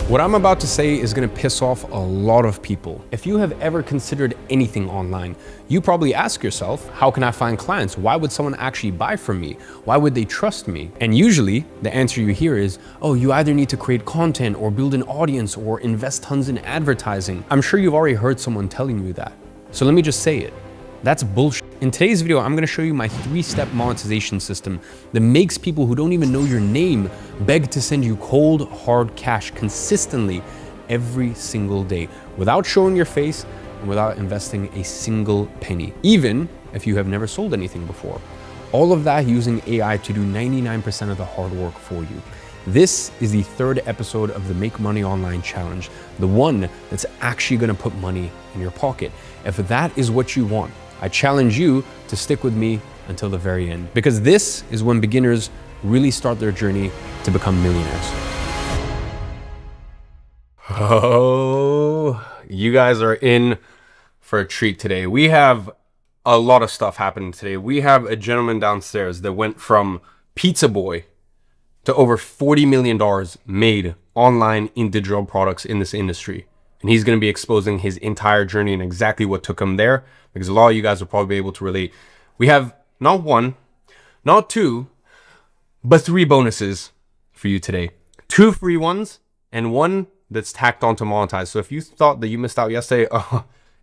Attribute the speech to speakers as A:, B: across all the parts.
A: What I'm about to say is gonna piss off a lot of people. If you have ever considered anything online, you probably ask yourself, how can I find clients? Why would someone actually buy from me? Why would they trust me? And usually the answer you hear is, oh, you either need to create content or build an audience or invest tons in advertising. I'm sure you've already heard someone telling you that. So let me just say it. That's bullshit. In today's video, I'm gonna show you my 3-step monetization system that makes people who don't even know your name beg to send you cold, hard cash consistently every single day without showing your face and without investing a single penny, even if you have never sold anything before. All of that using AI to do 99% of the hard work for you. This is the 3rd episode of the Make Money Online Challenge, the one that's actually gonna put money in your pocket. If that is what you want, I challenge you to stick with me until the very end, because this is when beginners really start their journey to become millionaires. Oh, you guys are in for a treat today. We have a lot of stuff happening today. We have a gentleman downstairs that went from pizza boy to over $40 million made online in digital products in this industry. And he's going to be exposing his entire journey and exactly what took him there, because a lot of you guys will probably be able to relate. We have not 1, not 2, but 3 bonuses for you today. 2 free ones and 1 that's tacked on to monetize. So if you thought that you missed out yesterday,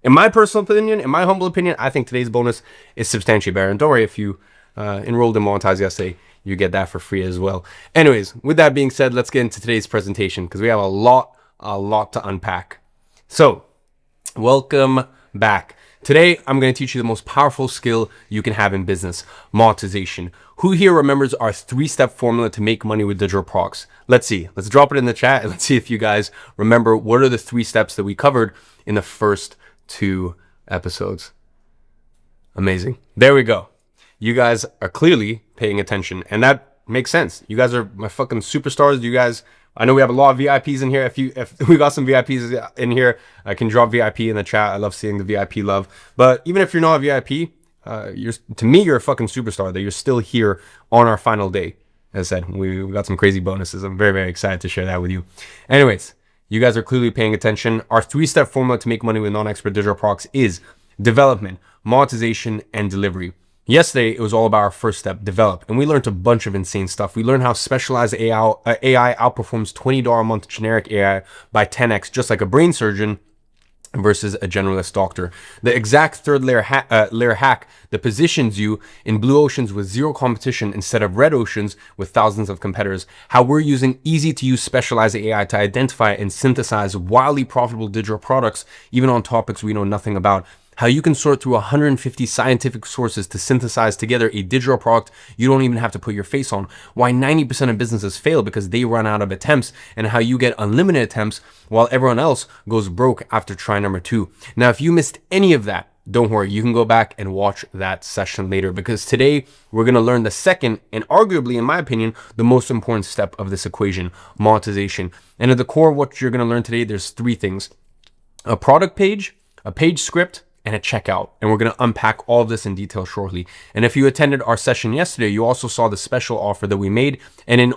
A: in my personal opinion, in my humble opinion, I think today's bonus is substantially better. And don't worry, if you enrolled in monetize yesterday, you get that for free as well. Anyways, with that being said, let's get into today's presentation because we have a lot to unpack. So, welcome back. Today, I'm going to teach you the most powerful skill you can have in business, monetization. Who here remembers our 3-step formula to make money with digital products? Let's see. Let's drop it in the chat and let's see if you guys remember what are the 3 steps that we covered in the first 2 episodes. Amazing. There we go. You guys are clearly paying attention, and that makes sense. You guys are my fucking superstars. You guys, I know we have a lot of VIPs in here. If we got some VIPs in here, I can drop VIP in the chat. I love seeing the VIP love. But even if you're not a VIP, to me, you're a fucking superstar that you're still here on our final day. As I said, we got some crazy bonuses. I'm very, very excited to share that with you. Anyways, you guys are clearly paying attention. Our 3-step formula to make money with non-expert digital products is development, monetization, and delivery. Yesterday, it was all about our first step, develop, and we learned a bunch of insane stuff. We learned how specialized AI outperforms $20 a month generic AI by 10x, just like a brain surgeon versus a generalist doctor. The exact 3rd layer hack that positions you in blue oceans with 0 competition instead of red oceans with thousands of competitors. How we're using easy-to-use specialized AI to identify and synthesize wildly profitable digital products, even on topics we know nothing about. How you can sort through 150 scientific sources to synthesize together a digital product you don't even have to put your face on. Why 90% of businesses fail because they run out of attempts, and how you get unlimited attempts while everyone else goes broke after try number 2. Now, if you missed any of that, don't worry, you can go back and watch that session later, because today we're going to learn the second and arguably, in my opinion, the most important step of this equation, monetization. And at the core of what you're going to learn today, there's 3 things: a product page, a page script, and a checkout. And we're going to unpack all of this in detail shortly. And if you attended our session yesterday, you also saw the special offer that we made. And in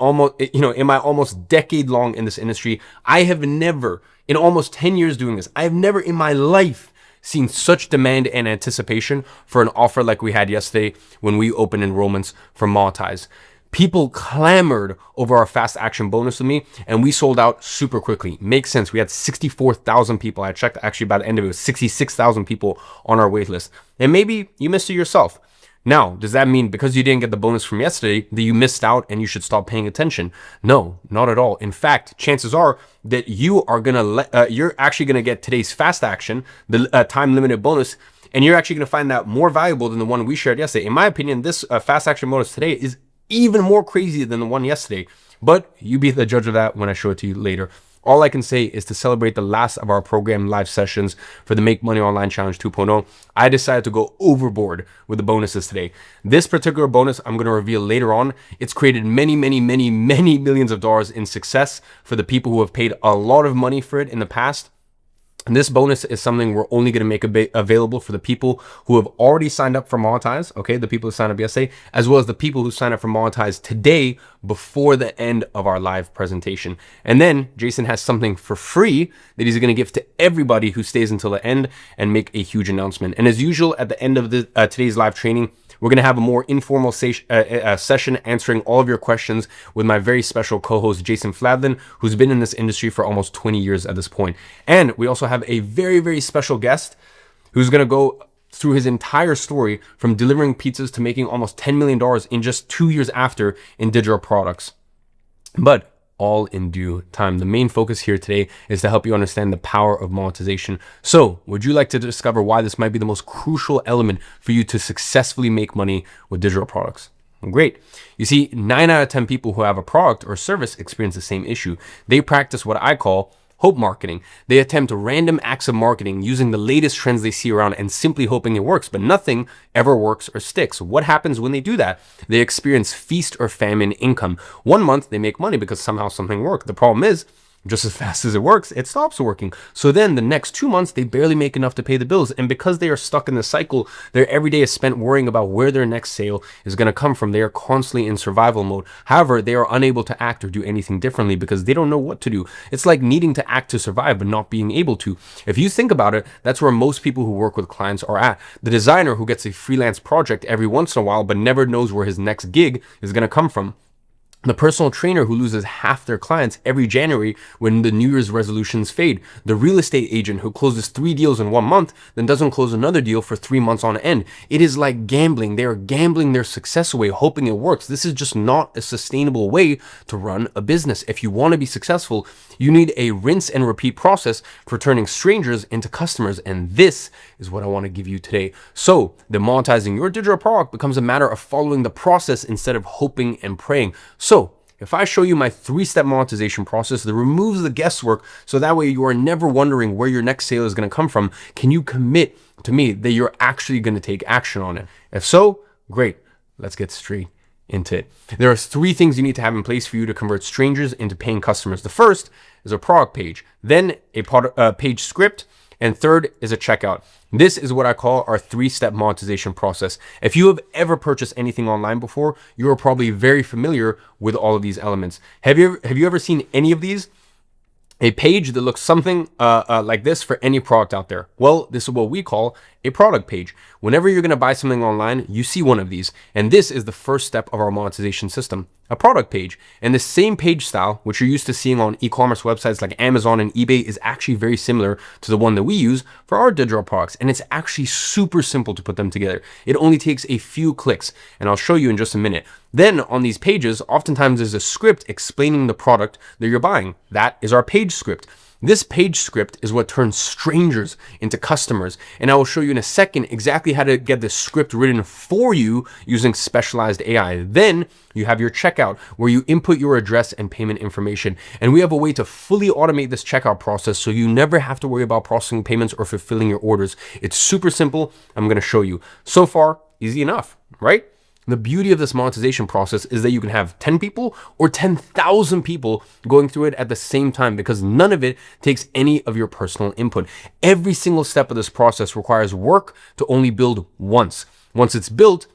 A: my almost decade long in this industry, I have never, in almost 10 years doing this, I have never in my life seen such demand and anticipation for an offer like we had yesterday when we opened enrollments for Monetize. People clamored over our fast action bonus with me, and we sold out super quickly. Makes sense. We had 64,000 people. I checked, actually by the end of it, was 66,000 people on our wait list. And maybe you missed it yourself. Now, does that mean because you didn't get the bonus from yesterday that you missed out and you should stop paying attention? No, not at all. In fact, chances are that you're actually gonna get today's fast action, the time limited bonus, and you're actually gonna find that more valuable than the one we shared yesterday. In my opinion, this fast action bonus today is even more crazy than the one yesterday, but you be the judge of that when I show it to you later. All I can say is to celebrate the last of our program live sessions for the Make Money Online Challenge 2.0, I decided to go overboard with the bonuses today. This particular bonus I'm going to reveal later on. It's created many millions of dollars in success for the people who have paid a lot of money for it in the past. And this bonus is something we're only going to make available for the people who have already signed up for Monetize, okay, the people who signed up yesterday, as well as the people who signed up for Monetize today before the end of our live presentation. And then Jason has something for free that he's going to give to everybody who stays until the end and make a huge announcement. And as usual, at the end of today's live training, we're going to have a more informal session answering all of your questions with my very special co-host, Jason Fladlin, who's been in this industry for almost 20 years at this point. And we also have a very, very special guest who's going to go through his entire story from delivering pizzas to making almost $10 million in just 2 years after in digital products. But all in due time. The main focus here today is to help you understand the power of monetization. So, would you like to discover why this might be the most crucial element for you to successfully make money with digital products? Great. You see, 9 out of 10 people who have a product or service experience the same issue. They practice what I call hope marketing. They attempt random acts of marketing using the latest trends they see around and simply hoping it works, but nothing ever works or sticks. What happens when they do that? They experience feast or famine income. 1 month they make money because somehow something worked. The problem is, just as fast as it works, it stops working. So then the next 2 months, they barely make enough to pay the bills. And because they are stuck in the cycle, their every day is spent worrying about where their next sale is going to come from. They are constantly in survival mode. However, they are unable to act or do anything differently because they don't know what to do. It's like needing to act to survive, but not being able to. If you think about it, that's where most people who work with clients are at. The designer who gets a freelance project every once in a while, but never knows where his next gig is going to come from. The personal trainer who loses half their clients every January when the New Year's resolutions fade. The real estate agent who closes 3 deals in 1 month, then doesn't close another deal for 3 months on end. It is like gambling. They are gambling their success away, hoping it works. This is just not a sustainable way to run a business. If you want to be successful, you need a rinse and repeat process for turning strangers into customers. And this is what I want to give you today. So the monetizing your digital product becomes a matter of following the process instead of hoping and praying. So if I show you my 3-step monetization process that removes the guesswork so that way you are never wondering where your next sale is going to come from, can you commit to me that you're actually going to take action on it? If so, great. Let's get straight into it. There are 3 things you need to have in place for you to convert strangers into paying customers. The first is a product page, then a page script, and third is a checkout. This is what I call our 3-step monetization process. If you have ever purchased anything online before, you are probably very familiar with all of these elements. Have you ever seen any of these? A page that looks something like this for any product out there. Well, this is what we call a product page. Whenever you're going to buy something online, you see one of these. And this is the first step of our monetization system, a product page. And the same page style, which you're used to seeing on e-commerce websites like Amazon and eBay, is actually very similar to the one that we use for our digital products. And it's actually super simple to put them together. It only takes a few clicks, and I'll show you in just a minute. Then on these pages, oftentimes there's a script explaining the product that you're buying. That is our page script. This page script is what turns strangers into customers. And I will show you in a second exactly how to get this script written for you using specialized AI. Then you have your checkout where you input your address and payment information. And we have a way to fully automate this checkout process so you never have to worry about processing payments or fulfilling your orders. It's super simple. I'm going to show you. So far, easy enough, right? The beauty of this monetization process is that you can have 10 people or 10,000 people going through it at the same time because none of it takes any of your personal input. Every single step of this process requires work to only build once. Once it's built,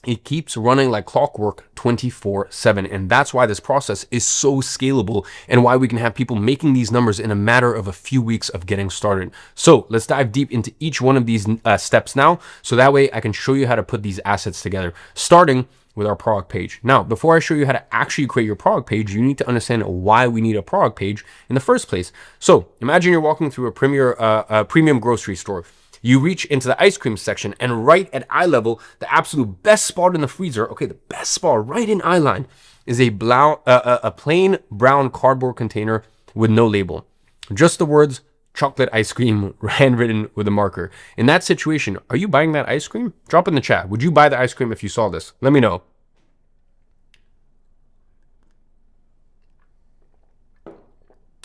A: it keeps running like clockwork 24/7. And that's why this process is so scalable and why we can have people making these numbers in a matter of a few weeks of getting started. So let's dive deep into each one of these steps now. So that way I can show you how to put these assets together, starting with our product page. Now, before I show you how to actually create your product page, you need to understand why we need a product page in the first place. So imagine you're walking through a premium grocery store. You reach into the ice cream section and right at eye level, the absolute best spot in the freezer, okay, the best spot right in eye line is a plain brown cardboard container with no label. Just the words chocolate ice cream handwritten with a marker. In that situation, are you buying that ice cream? Drop in the chat. Would you buy the ice cream if you saw this? Let me know.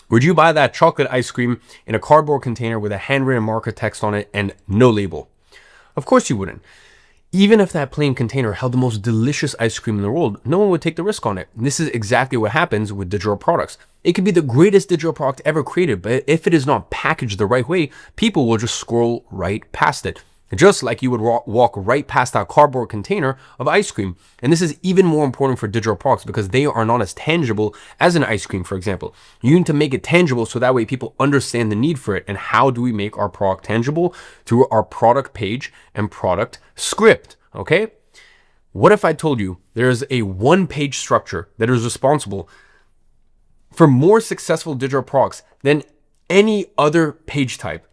A: Would you buy that chocolate ice cream in a cardboard container with a handwritten marker text on it and no label? Of course you wouldn't. Even if that plain container held the most delicious ice cream in the world, no one would take the risk on it. And this is exactly what happens with digital products. It could be the greatest digital product ever created, but if it is not packaged the right way, people will just scroll right past it. Just like you would walk right past that cardboard container of ice cream. And this is even more important for digital products because they are not as tangible as an ice cream, for example. You need to make it tangible so that way people understand the need for it. And how do we make our product tangible? Through our product page and product script, okay? What if I told you there's a one-page structure that is responsible for more successful digital products than any other page type?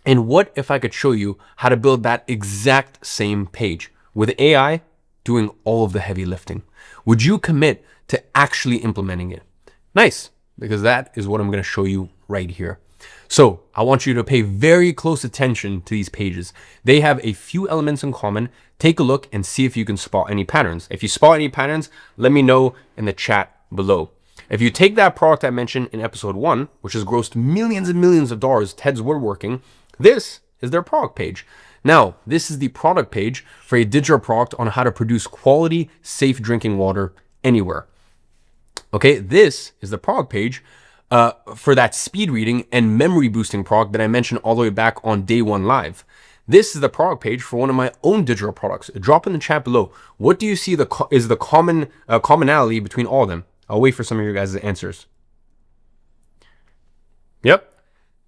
A: And what if I could show you how to build that exact same page with AI doing all of the heavy lifting? Would you commit to actually implementing it? Nice, because that is what I'm going to show you right here. So I want you to pay very close attention to these pages. They have a few elements in common. Take a look and see if you can spot any patterns. If you spot any patterns, let me know in the chat below. If you take that product I mentioned in episode 1, which has grossed millions and millions of dollars, Ted's Woodworking, this is their product page. Now, this is the product page for a digital product on how to produce quality, safe drinking water anywhere. Okay, this is the product page for that speed reading and memory boosting product that I mentioned all the way back on day 1 live. This is the product page for one of my own digital products. Drop in the chat below. What do you see is the commonality between all of them? I'll wait for some of your guys' answers. Yep,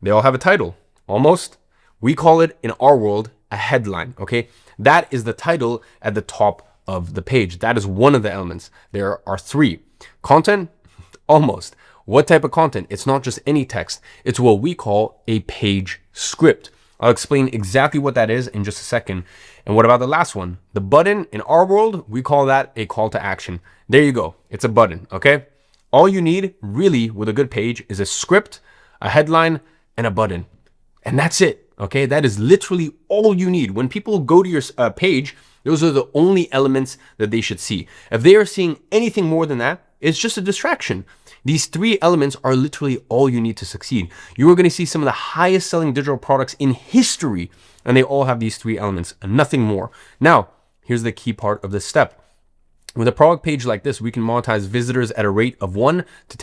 A: they all have a title, almost. We call it, in our world, a headline, okay? That is the title at the top of the page. That is one of the elements. There are 3. Content, almost. What type of content? It's not just any text. It's what we call a page script. I'll explain exactly what that is in just a second. And what about the last one? The button, in our world, we call that a call to action. There you go. It's a button, okay? All you need, really, with a good page is a script, a headline, and a button. And that's it. Okay, that is literally all you need. When people go to your page, those are the only elements that they should see. If they are seeing anything more than that, it's just a distraction. These 3 elements are literally all you need to succeed. You are going to see some of the highest selling digital products in history, and they all have these 3 elements and nothing more. Now, here's the key part of this step. With a product page like this, we can monetize visitors at a rate of 1 to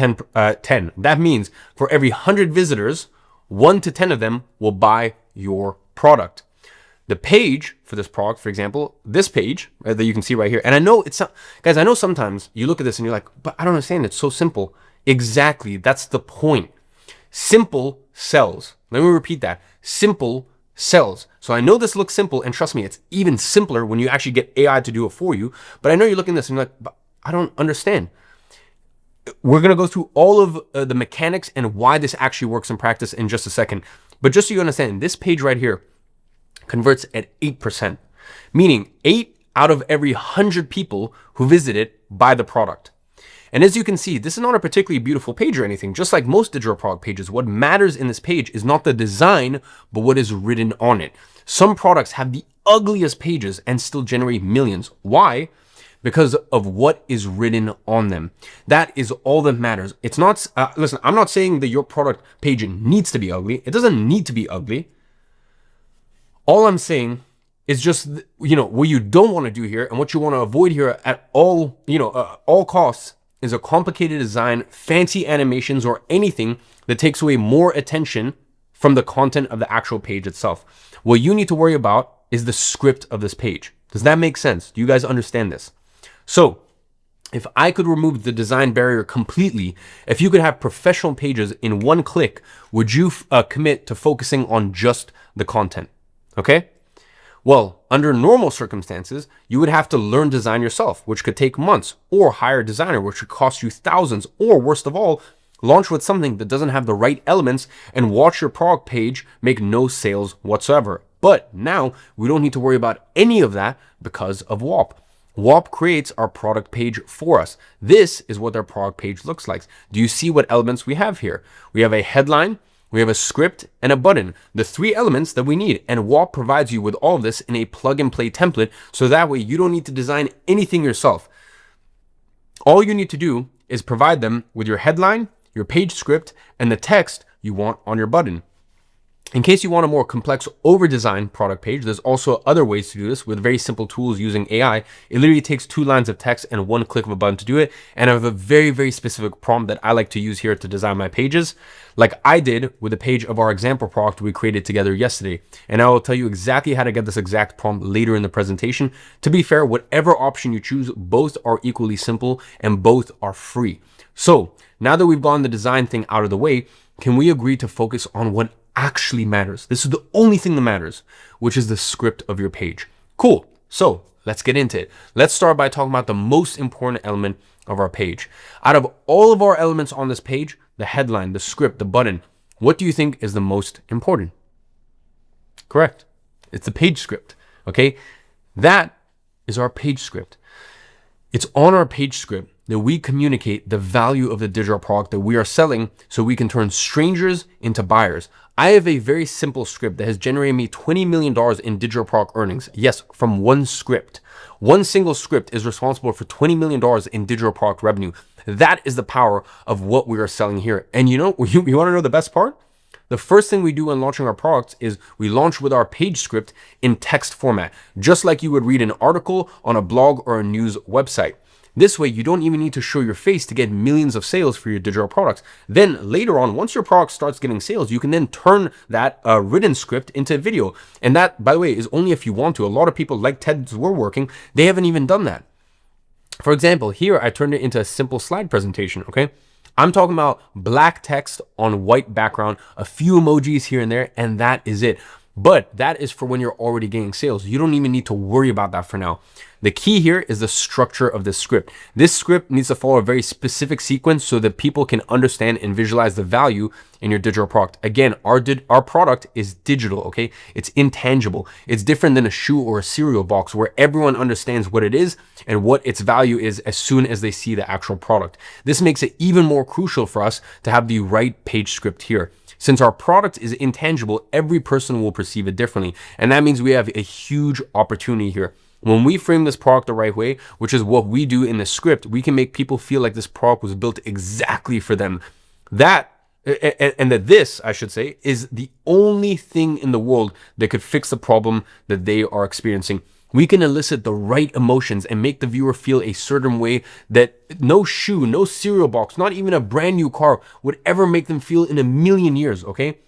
A: 10. That means for every 100 visitors, 1 to 10 of them will buy your product. The page for this product, for example, this page that you can see right here, and I know it's not, guys, I know sometimes you look at this and you're like, but I don't understand, it's so simple. Exactly, that's the point. Simple sells. Let me repeat that. Simple sells. So I know this looks simple, and trust me, it's even simpler when you actually get AI to do it for you, but I know you're looking at this and you're like, but I don't understand. We're going to go through all of the mechanics and why this actually works in practice in just a second. But just so you understand, this page right here converts at 8%, meaning 8 out of every 100 people who visit it buy the product. And as you can see, this is not a particularly beautiful page or anything. Just like most digital product pages, what matters in this page is not the design, but what is written on it. Some products have the ugliest pages and still generate millions. Why? Because of what is written on them. That is all that matters. It's not, listen, I'm not saying that your product page needs to be ugly. It doesn't need to be ugly. All I'm saying is just, what you don't want to do here and what you want to avoid here at all, all costs is a complicated design, fancy animations, or anything that takes away more attention from the content of the actual page itself. What you need to worry about is the script of this page. Does that make sense? Do you guys understand this? So if I could remove the design barrier completely, if you could have professional pages in one click, would you commit to focusing on just the content? Okay? Well, under normal circumstances, you would have to learn design yourself, which could take months, or hire a designer, which would cost you thousands, or worst of all, launch with something that doesn't have the right elements and watch your product page make no sales whatsoever. But now we don't need to worry about any of that because of WAP. WAP creates our product page for us. This is what our product page looks like. Do you see what elements we have here? We have a headline, we have a script, and a button. The 3 elements that we need. And WAP provides you with all of this in a plug and play template, so that way you don't need to design anything yourself. All you need to do is provide them with your headline, your page script, and the text you want on your button. In case you want a more complex over-designed product page, there's also other ways to do this with very simple tools using AI. It literally takes 2 lines of text and 1 click of a button to do it. And I have a very, very specific prompt that I like to use here to design my pages, like I did with the page of our example product we created together yesterday. And I will tell you exactly how to get this exact prompt later in the presentation. To be fair, whatever option you choose, both are equally simple and both are free. So now that we've gotten the design thing out of the way, can we agree to focus on what actually matters? This is the only thing that matters, which is the script of your page. Cool. So let's get into it. Let's start by talking about the most important element of our page. Out of all of our elements on this page, the headline, the script, the button, what do you think is the most important? Correct. It's the page script. Okay. That is our page script. It's on our page script that we communicate the value of the digital product that we are selling so we can turn strangers into buyers. I have a very simple script that has generated me $20 million in digital product earnings. Yes, from one script. One single script is responsible for $20 million in digital product revenue. That is the power of what we are selling here. And you want to know the best part? The first thing we do when launching our products is we launch with our page script in text format, just like you would read an article on a blog or a news website. This way, you don't even need to show your face to get millions of sales for your digital products. Then later on, once your product starts getting sales, you can then turn that written script into video. And that, by the way, is only if you want to. A lot of people like Ted's We're Working, they haven't even done that. For example, here I turned it into a simple slide presentation, okay? I'm talking about black text on white background, a few emojis here and there, and that is it. But that is for when you're already getting sales. You don't even need to worry about that for now. The key here is the structure of this script. This script needs to follow a very specific sequence so that people can understand and visualize the value in your digital product. Again, our product is digital, okay? It's intangible. It's different than a shoe or a cereal box where everyone understands what it is and what its value is as soon as they see the actual product. This makes it even more crucial for us to have the right page script here. Since our product is intangible, every person will perceive it differently. And that means we have a huge opportunity here. When we frame this product the right way, which is what we do in the script, we can make people feel like this product was built exactly for them. That this, I should say, is the only thing in the world that could fix the problem that they are experiencing. We can elicit the right emotions and make the viewer feel a certain way that no shoe, no cereal box, not even a brand new car would ever make them feel in a million years, okay?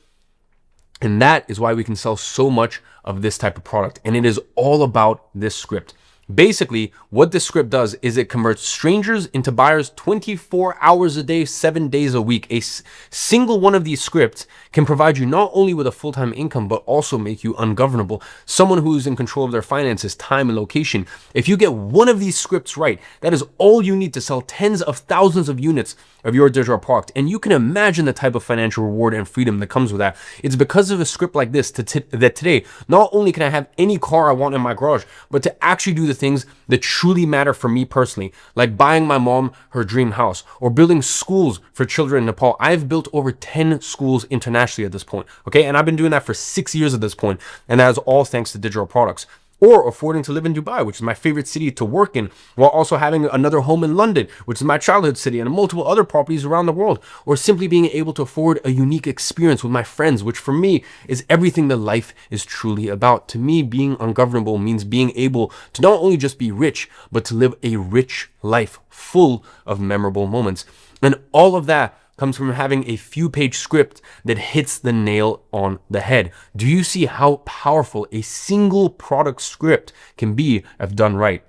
A: And that is why we can sell so much of this type of product. And it is all about this script. Basically, what this script does is it converts strangers into buyers 24 hours a day, 7 days a week. A single one of these scripts can provide you not only with a full-time income, but also make you ungovernable. Someone who is in control of their finances, time, and location. If you get one of these scripts right, that is all you need to sell tens of thousands of units of your digital product. And you can imagine the type of financial reward and freedom that comes with that. It's because of a script like this that today, not only can I have any car I want in my garage, but to actually do the things that truly matter for me personally, like buying my mom her dream house or building schools for children in Nepal. I've built over 10 schools internationally at this point, okay? And I've been doing that for 6 years at this point, and that is all thanks to digital products. Or affording to live in Dubai, which is my favorite city to work in, while also having another home in London, which is my childhood city, and multiple other properties around the world. Or simply being able to afford a unique experience with my friends, which for me is everything that life is truly about. To me, being ungovernable means being able to not only just be rich, but to live a rich life full of memorable moments. And all of that comes from having a few-page script that hits the nail on the head. Do you see how powerful a single product script can be if done right?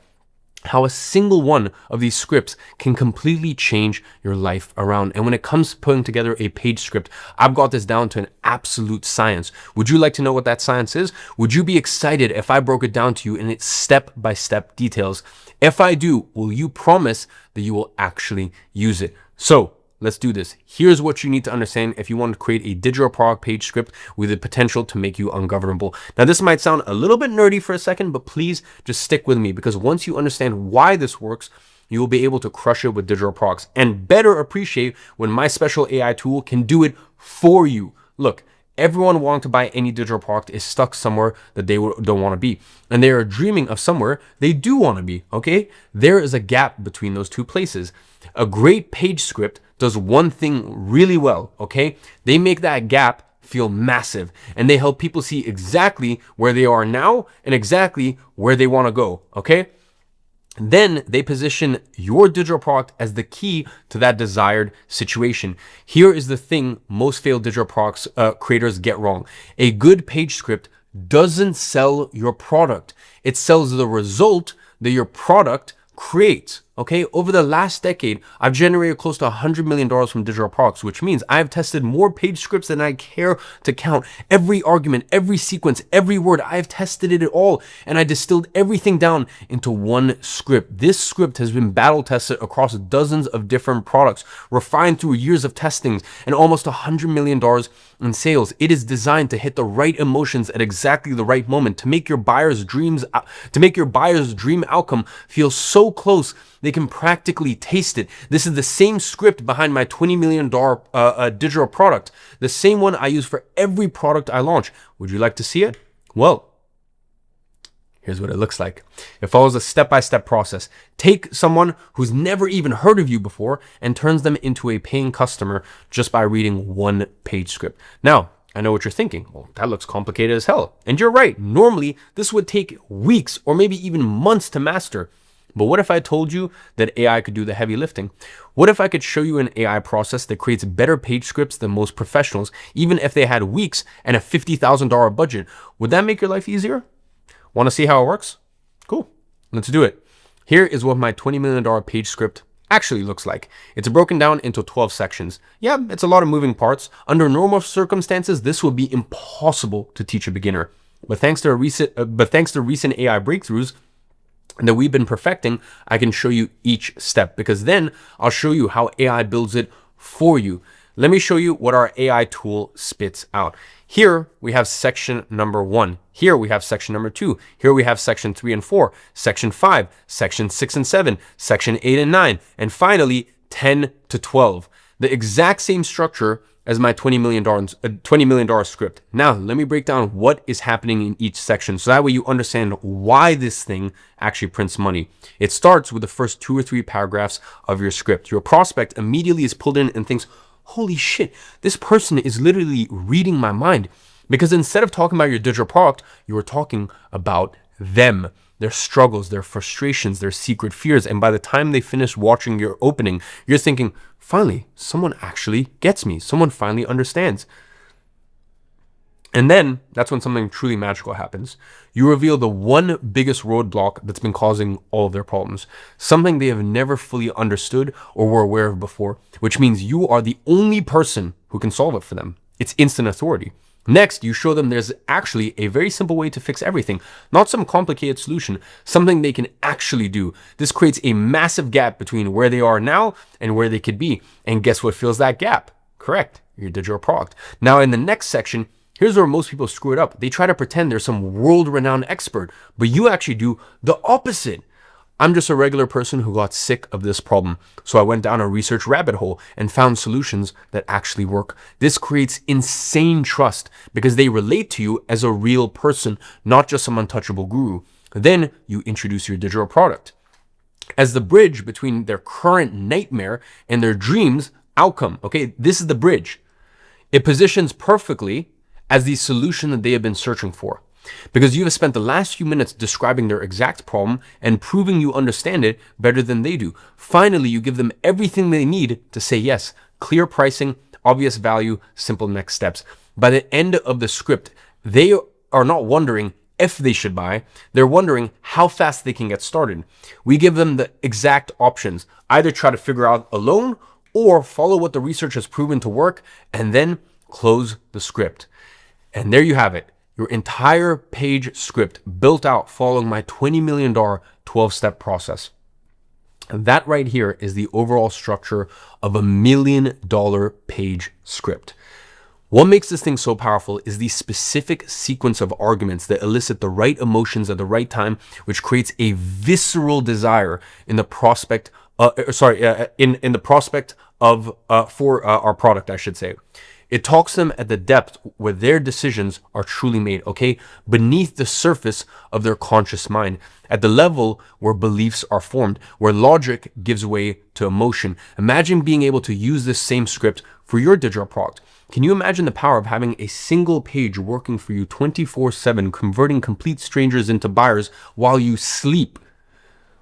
A: How a single one of these scripts can completely change your life around. And when it comes to putting together a page script, I've got this down to an absolute science. Would you like to know what that science is? Would you be excited if I broke it down to you in its step-by-step details? If I do, will you promise that you will actually use it? So, let's do this. Here's what you need to understand if you want to create a digital product page script with the potential to make you ungovernable. Now, this might sound a little bit nerdy for a second, but please just stick with me, because once you understand why this works, you will be able to crush it with digital products and better appreciate when my special AI tool can do it for you. Look, everyone wanting to buy any digital product is stuck somewhere that they don't want to be. And they are dreaming of somewhere they do want to be, okay? There is a gap between those two places. A great page script does one thing really well, okay? They make that gap feel massive, and they help people see exactly where they are now and exactly where they want to go, okay? Then they position your digital product as the key to that desired situation. Here is the thing most failed digital products creators get wrong. A good page script doesn't sell your product. It sells the result that your product creates. Okay, over the last decade, I've generated close to $100 million from digital products, which means I've tested more page scripts than I care to count. Every argument, every sequence, every word, I've tested it all, and I distilled everything down into one script. This script has been battle tested across dozens of different products, refined through years of testings, and almost $100 million in sales. It is designed to hit the right emotions at exactly the right moment, to make your buyer's dream outcome feel so close they can practically taste it. This is the same script behind my $20 million digital product, the same one I use for every product I launch. Would you like to see it? Well, here's what it looks like. It follows a step-by-step process. Take someone who's never even heard of you before and turns them into a paying customer just by reading one page script. Now, I know what you're thinking. Well, that looks complicated as hell. And you're right. Normally, this would take weeks or maybe even months to master. But what if I told you that AI could do the heavy lifting? What if I could show you an AI process that creates better page scripts than most professionals, even if they had weeks and a $50,000 budget? Would that make your life easier? Want to see how it works? Cool. Let's do it. Here is what my $20 million page script actually looks like. It's broken down into 12 sections. Yeah, it's a lot of moving parts. Under normal circumstances, this would be impossible to teach a beginner. But thanks to recent AI breakthroughs that we've been perfecting, I can show you each step, because then I'll show you how AI builds it for you. Let me show you what our AI tool spits out. Here we have section number 1. Here we have section number 2. Here we have section 3 and 4, section 5, section 6 and 7, section 8 and 9, and finally 10 to 12. The exact same structure as my $20 million script. Now, let me break down what is happening in each section so that way you understand why this thing actually prints money. It starts with the first 2 or 3 paragraphs of your script. Your prospect immediately is pulled in and thinks, holy shit, this person is literally reading my mind. Because instead of talking about your digital product, you are talking about them, their struggles, their frustrations, their secret fears. And by the time they finish watching your opening, you're thinking, finally, someone actually gets me. Someone finally understands. And then that's when something truly magical happens. You reveal the one biggest roadblock that's been causing all of their problems, something they have never fully understood or were aware of before, which means you are the only person who can solve it for them. It's instant authority. Next, you show them there's actually a very simple way to fix everything, not some complicated solution, something they can actually do. This creates a massive gap between where they are now and where they could be. And guess what fills that gap? Correct, your digital product. Now, in the next section, here's where most people screw it up. They try to pretend they're some world-renowned expert, but you actually do the opposite. I'm just a regular person who got sick of this problem. So I went down a research rabbit hole and found solutions that actually work. This creates insane trust because they relate to you as a real person, not just some untouchable guru. Then you introduce your digital product as the bridge between their current nightmare and their dreams outcome. Okay, this is the bridge. It positions perfectly as the solution that they have been searching for. Because you have spent the last few minutes describing their exact problem and proving you understand it better than they do. Finally, you give them everything they need to say yes. Clear pricing, obvious value, simple next steps. By the end of the script, they are not wondering if they should buy. They're wondering how fast they can get started. We give them the exact options. Either try to figure out alone or follow what the research has proven to work and then close the script. And there you have it. Your entire page script built out following my $20 million 12-step process. And that right here is the overall structure of $1 million page script. What makes this thing so powerful is the specific sequence of arguments that elicit the right emotions at the right time, which creates a visceral desire in the prospect, for our product, I should say. It talks to them at the depth where their decisions are truly made, okay? Beneath the surface of their conscious mind, at the level where beliefs are formed, where logic gives way to emotion. Imagine being able to use this same script for your digital product. Can you imagine the power of having a single page working for you 24/7, converting complete strangers into buyers while you sleep?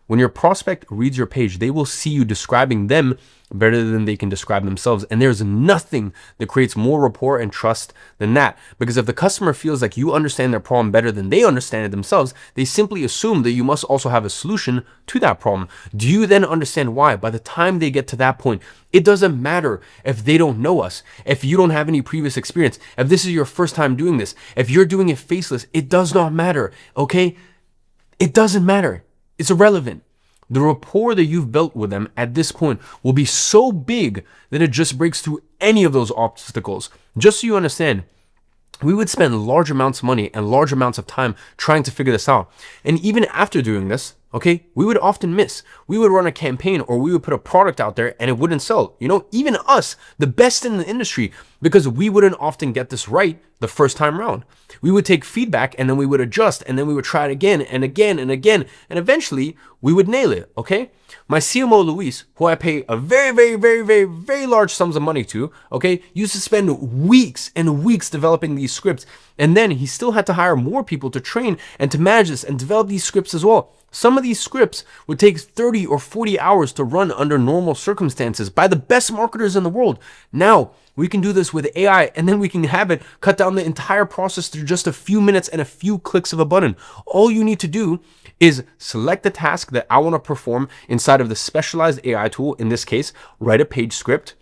A: When your prospect reads your page, they will see you describing them better than they can describe themselves. And there's nothing that creates more rapport and trust than that. Because if the customer feels like you understand their problem better than they understand it themselves, they simply assume that you must also have a solution to that problem. Do you then understand why? By the time they get to that point, it doesn't matter if they don't know us, if you don't have any previous experience, if this is your first time doing this, if you're doing it faceless, it does not matter, okay? It doesn't matter. It's irrelevant. The rapport that you've built with them at this point will be so big that it just breaks through any of those obstacles. Just so you understand, we would spend large amounts of money and large amounts of time trying to figure this out. And even after doing this, okay, we would often miss. We would run a campaign or we would put a product out there and it wouldn't sell. You know, even us, the best in the industry, because we wouldn't often get this right the first time around. We would take feedback and then we would adjust and then we would try it again and again and again. And eventually we would nail it, okay? My CMO, Luis, who I pay a very large sums of money to, okay, used to spend weeks and weeks developing these scripts. And then he still had to hire more people to train and to manage this and develop these scripts as well. Some of these scripts would take 30 or 40 hours to run under normal circumstances by the best marketers in the world. Now, we can do this with AI and then we can have it cut down the entire process to just a few minutes and a few clicks of a button. All you need to do is select the task that I want to perform inside of the specialized AI tool. In this case, write a page script.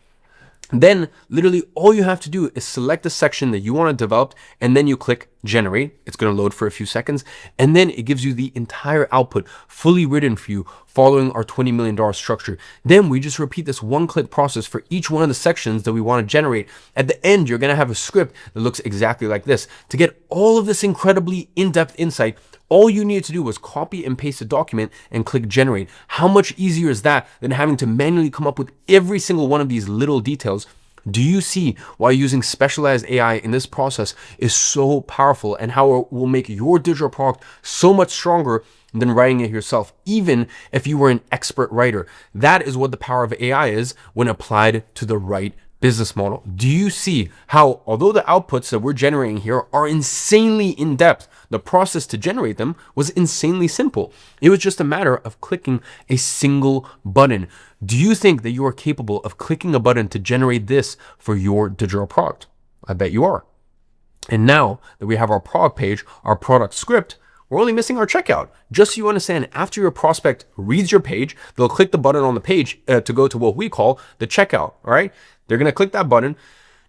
A: Then literally all you have to do is select the section that you want to develop and then you click generate. It's going to load for a few seconds and then it gives you the entire output fully written for you following our $20 million structure. Then we just repeat this one-click process for each one of the sections that we want to generate. At the end, you're going to have a script that looks exactly like this. To get all of this incredibly in-depth insight, all you needed to do was copy and paste a document and click generate. How much easier is that than having to manually come up with every single one of these little details? Do you see why using specialized AI in this process is so powerful and how it will make your digital product so much stronger than writing it yourself, even if you were an expert writer? That is what the power of AI is when applied to the right business model. Do you see how, although the outputs that we're generating here are insanely in-depth, the process to generate them was insanely simple. It was just a matter of clicking a single button. Do you think that you are capable of clicking a button to generate this for your digital product? I bet you are. And now that we have our product page, our product script, we're only missing our checkout. Just so you understand, after your prospect reads your page, they'll click the button on the page to go to what we call the checkout, all right? They're going to click that button.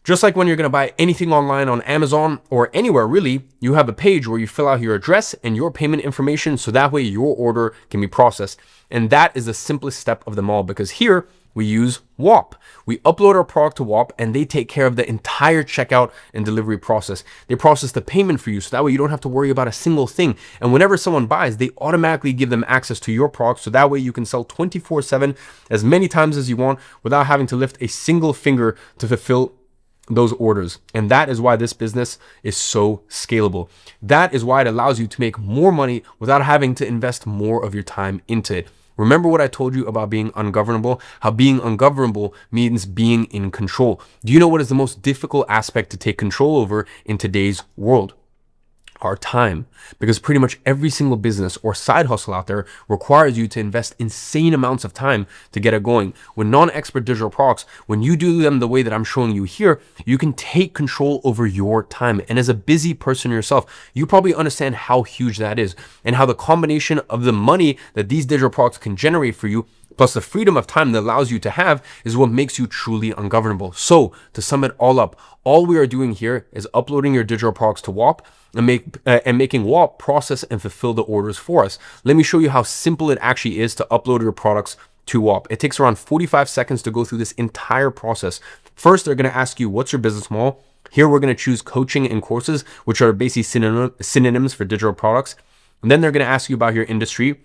A: Just like when you're going to buy anything online on Amazon or anywhere really, you have a page where you fill out your address and your payment information so that way your order can be processed. And that is the simplest step of them all because here we use WAP. We upload our product to WAP and they take care of the entire checkout and delivery process. They process the payment for you so that way you don't have to worry about a single thing. And whenever someone buys, they automatically give them access to your product so that way you can sell 24/7 as many times as you want without having to lift a single finger to fulfill those orders. And that is why this business is so scalable. That is why it allows you to make more money without having to invest more of your time into it. Remember what I told you about being ungovernable? How being ungovernable means being in control. Do you know what is the most difficult aspect to take control over in today's world? Our time. Because pretty much every single business or side hustle out there requires you to invest insane amounts of time to get it going. With non-expert digital products, when you do them the way that I'm showing you here, you can take control over your time. And as a busy person yourself, you probably understand how huge that is and how the combination of the money that these digital products can generate for you plus the freedom of time that allows you to have is what makes you truly ungovernable. So to sum it all up, all we are doing here is uploading your digital products to WAP and making WAP process and fulfill the orders for us. Let me show you how simple it actually is to upload your products to WAP. It takes around 45 seconds to go through this entire process. First, they're going to ask you, what's your business model? Here, we're going to choose coaching and courses, which are basically synonyms for digital products. And then they're going to ask you about your industry,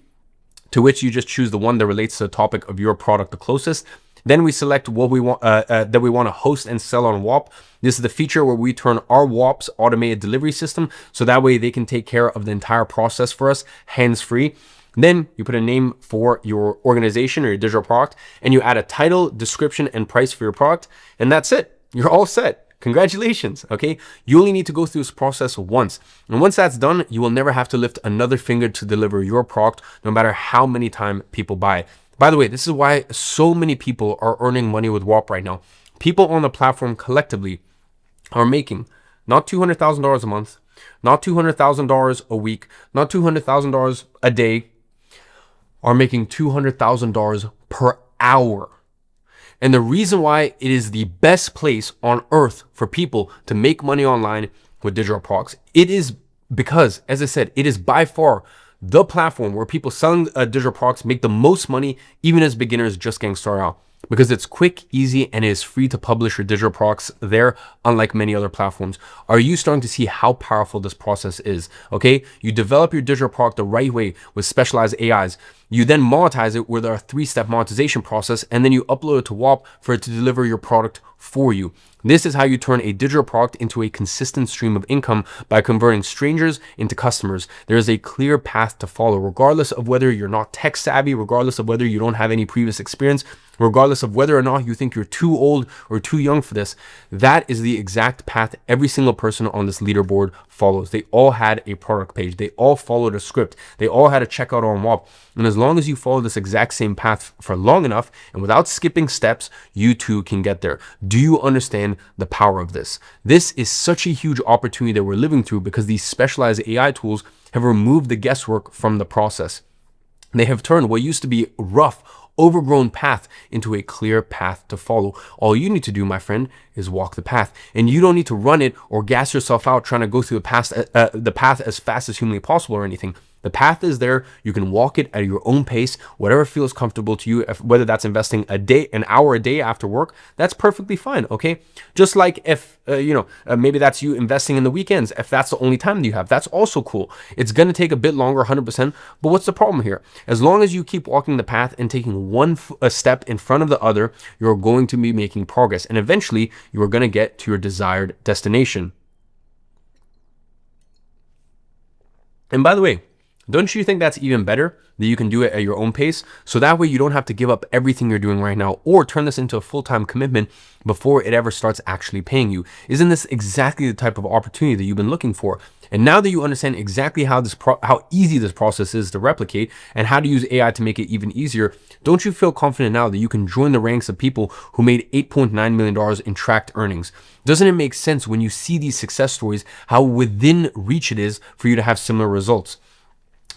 A: to which you just choose the one that relates to the topic of your product the closest. Then we select what we want that we want to host and sell on WAP. This is the feature where we turn our WAP's automated delivery system so that way they can take care of the entire process for us, hands-free. Then you put a name for your organization or your digital product, and you add a title, description, and price for your product, and that's it. You're all set. Congratulations, okay? You only need to go through this process once. And once that's done, you will never have to lift another finger to deliver your product, no matter how many times people buy it. By the way, this is why so many people are earning money with WAP right now. People on the platform collectively are making not $200,000 a month, not $200,000 a week, not $200,000 a day, are making $200,000 per hour. And the reason why it is the best place on earth for people to make money online with digital products, it is because, as I said, it is by far the platform where people selling digital products make the most money, even as beginners just getting started out. Because it's quick, easy, and it is free to publish your digital products there, unlike many other platforms. Are you starting to see how powerful this process is? Okay, you develop your digital product the right way with specialized AIs. You then monetize it with our 3-step monetization process, and then you upload it to WAP for it to deliver your product for you. This is how you turn a digital product into a consistent stream of income by converting strangers into customers. There is a clear path to follow, regardless of whether you're not tech savvy, regardless of whether you don't have any previous experience, regardless of whether or not you think you're too old or too young for this. That is the exact path every single person on this leaderboard follows. They all had a product page. They all followed a script. They all had a checkout on WAP. And as long as you follow this exact same path for long enough and without skipping steps, you too can get there. Do you understand the power of this? This is such a huge opportunity that we're living through because these specialized AI tools have removed the guesswork from the process. They have turned what used to be rough, overgrown path into a clear path to follow. All you need to do, my friend, is walk the path. And you don't need to run it or gas yourself out trying to go through the path as fast as humanly possible or anything. The path is there. You can walk it at your own pace, whatever feels comfortable to you. Whether that's investing an hour a day after work, that's perfectly fine. Okay. Just like if, maybe that's you investing in the weekends. If that's the only time that you have, that's also cool. It's going to take a bit longer, 100%. But what's the problem here? As long as you keep walking the path and taking one step in front of the other, you're going to be making progress. And eventually you are going to get to your desired destination. And by the way, don't you think that's even better that you can do it at your own pace? So that way you don't have to give up everything you're doing right now or turn this into a full-time commitment before it ever starts actually paying you. Isn't this exactly the type of opportunity that you've been looking for? And now that you understand exactly how easy this process is to replicate and how to use AI to make it even easier, don't you feel confident now that you can join the ranks of people who made $8.9 million in tracked earnings? Doesn't it make sense when you see these success stories how within reach it is for you to have similar results?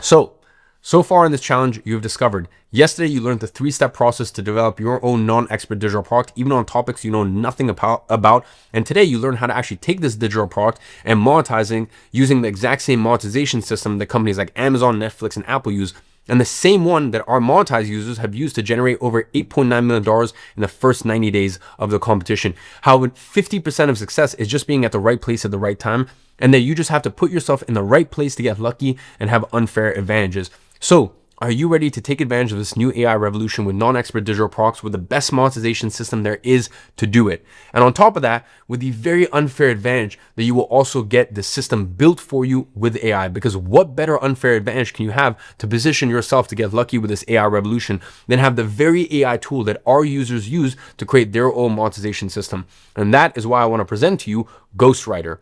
A: So far in this challenge, you've discovered yesterday you learned the 3-step process to develop your own non-expert digital product, even on topics you know nothing about. And today you learn how to actually take this digital product and monetizing using the exact same monetization system that companies like Amazon, Netflix, and Apple use. And the same one that our monetized users have used to generate over $8.9 million in the first 90 days of the competition. How 50% of success is just being at the right place at the right time, and that you just have to put yourself in the right place to get lucky and have unfair advantages. So, are you ready to take advantage of this new AI revolution with non-expert digital products with the best monetization system there is to do it? And on top of that, with the very unfair advantage that you will also get the system built for you with AI, because what better unfair advantage can you have to position yourself to get lucky with this AI revolution than have the very AI tool that our users use to create their own monetization system? And that is why I want to present to you Ghostwriter.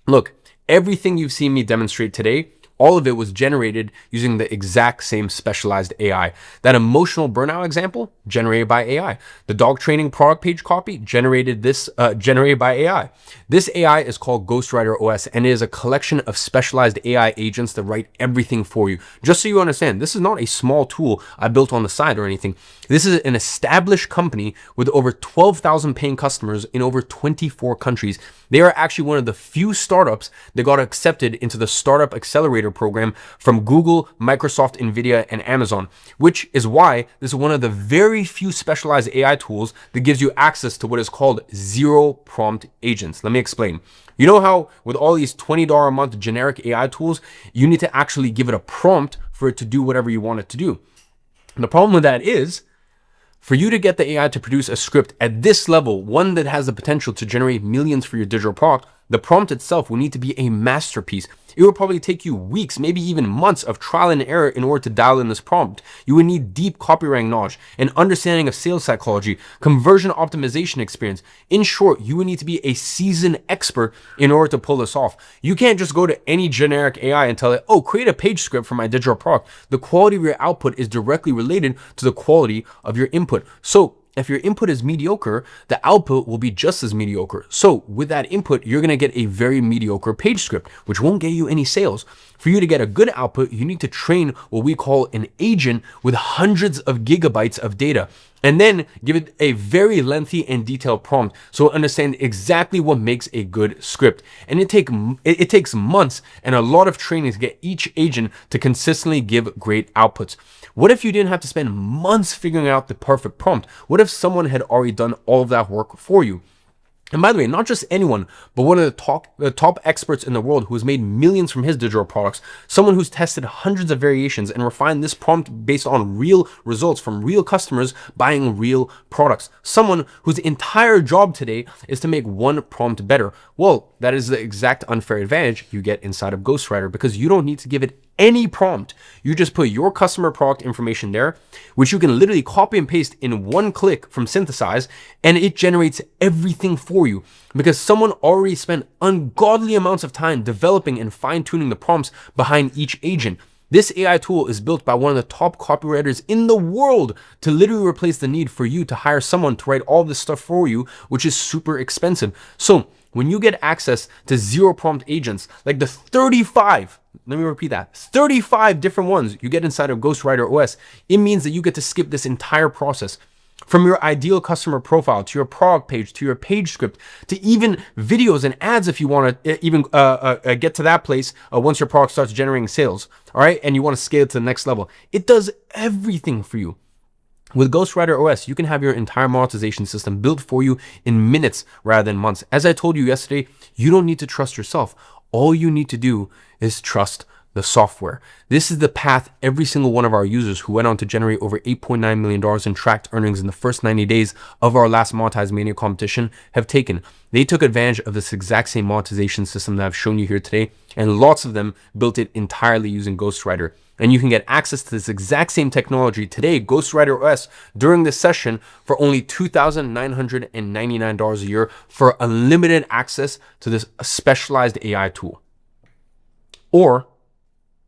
A: Look, everything you've seen me demonstrate today, all of it was generated using the exact same specialized AI. That emotional burnout example, generated by AI. The dog training product page copy, generated by AI. This AI is called Ghostwriter OS, and it is a collection of specialized AI agents that write everything for you. Just so you understand, this is not a small tool I built on the side or anything. This is an established company with over 12,000 paying customers in over 24 countries. They are actually one of the few startups that got accepted into the Startup Accelerator program from Google, Microsoft, Nvidia, and Amazon, which is why this is one of the very few specialized AI tools that gives you access to what is called zero prompt agents. Let me explain. You know how with all these $20 a month generic AI tools, you need to actually give it a prompt for it to do whatever you want it to do. And the problem with that is For you to get the AI to produce a script at this level, one that has the potential to generate millions for your digital product, the prompt itself will need to be a masterpiece. It will probably take you weeks, maybe even months of trial and error in order to dial in this prompt. You would need deep copywriting knowledge, an understanding of sales psychology, conversion optimization experience. In short, you would need to be a seasoned expert in order to pull this off. You can't just go to any generic AI and tell it, oh, create a page script for my digital product. The quality of your output is directly related to the quality of your input. So if your input is mediocre, the output will be just as mediocre. So with that input, you're going to get a very mediocre page script, which won't get you any sales. For you to get a good output, you need to train what we call an agent with hundreds of gigabytes of data, and then give it a very lengthy and detailed prompt so it understands exactly what makes a good script. And it takes months and a lot of training to get each agent to consistently give great outputs. What if you didn't have to spend months figuring out the perfect prompt? What if someone had already done all of that work for you? And by the way, not just anyone, but one of the top experts in the world who has made millions from his digital products, someone who's tested hundreds of variations and refined this prompt based on real results from real customers buying real products. Someone whose entire job today is to make one prompt better. Well, that is the exact unfair advantage you get inside of Ghostwriter, because you don't need to give it any prompt. You just put your customer product information there, which you can literally copy and paste in one click from Synthesize, and it generates everything for you because someone already spent ungodly amounts of time developing and fine-tuning the prompts behind each agent. This AI tool is built by one of the top copywriters in the world to literally replace the need for you to hire someone to write all this stuff for you, which is super expensive. So when you get access to zero prompt agents, like the 35, let me repeat that, 35 different ones you get inside of Ghostwriter OS, it means that you get to skip this entire process. From your ideal customer profile, to your product page, to your page script, to even videos and ads if you want to even get to that place once your product starts generating sales, all right? And you want to scale it to the next level. It does everything for you. With Ghostwriter OS, you can have your entire monetization system built for you in minutes rather than months. As I told you yesterday, you don't need to trust yourself. All you need to do is trust the software. This is the path every single one of our users who went on to generate over $8.9 million in tracked earnings in the first 90 days of our last Monetize Mania competition have taken. They took advantage of this exact same monetization system that I've shown you here today, and lots of them built it entirely using Ghostwriter. And you can get access to this exact same technology today, Ghostwriter OS, during this session for only $2,999 a year for unlimited access to this specialized AI tool. Or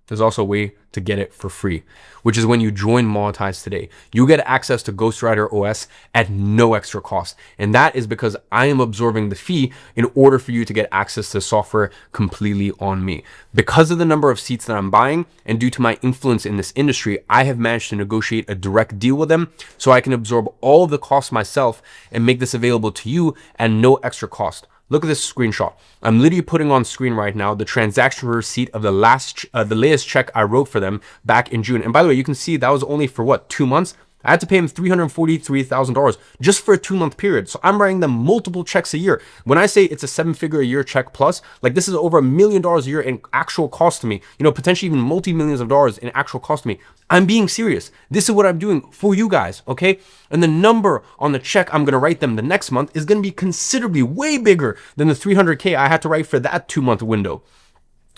A: there's also a way to get it for free, which is when you join Monetize today. You get access to Ghostwriter OS at no extra cost. And that is because I am absorbing the fee in order for you to get access to software completely on me. Because of the number of seats that I'm buying and due to my influence in this industry, I have managed to negotiate a direct deal with them so I can absorb all of the costs myself and make this available to you at no extra cost. Look at this screenshot. I'm literally putting on screen right now the transaction receipt of the latest check I wrote for them back in June. And by the way, you can see that was only for what, 2 months? I had to pay them $343,000 just for a 2-month period. So I'm writing them multiple checks a year. When I say it's a 7-figure a year check plus, like this is over $1 million a year in actual cost to me, potentially even multi-millions of dollars in actual cost to me. I'm being serious. This is what I'm doing for you guys, okay? And the number on the check I'm gonna write them the next month is gonna be considerably way bigger than the $300K I had to write for that 2-month window.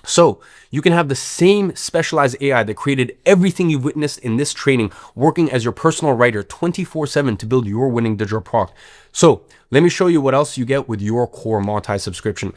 A: So you can have the same specialized AI that created everything you've witnessed in this training working as your personal writer 24/7 to build your winning digital product. So let me show you what else you get with your core Monetize subscription.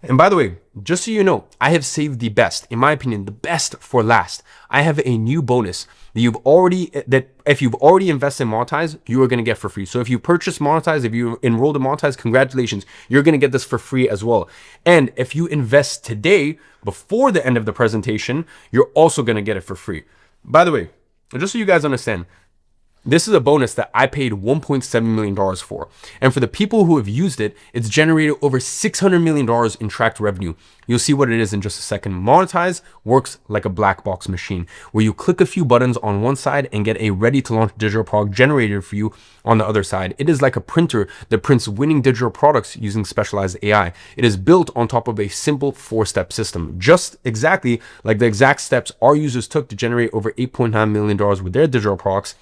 A: And by the way, just so you know, I have saved the best, in my opinion, the best for last. I have a new bonus that if you've already invested in Monetize, you are going to get for free. So if you purchase Monetize, if you enrolled in Monetize, congratulations, you're going to get this for free as well. And if you invest today, before the end of the presentation, you're also going to get it for free. By the way, just so you guys understand, this is a bonus that I paid $1.7 million for. And for the people who have used it, it's generated over $600 million in tracked revenue. You'll see what it is in just a second. Monetize works like a black box machine where you click a few buttons on one side and get a ready to launch digital product generated for you on the other side. It is like a printer that prints winning digital products using specialized AI. It is built on top of a simple 4-step system, just exactly like the exact steps our users took to generate over $8.9 million with their digital products.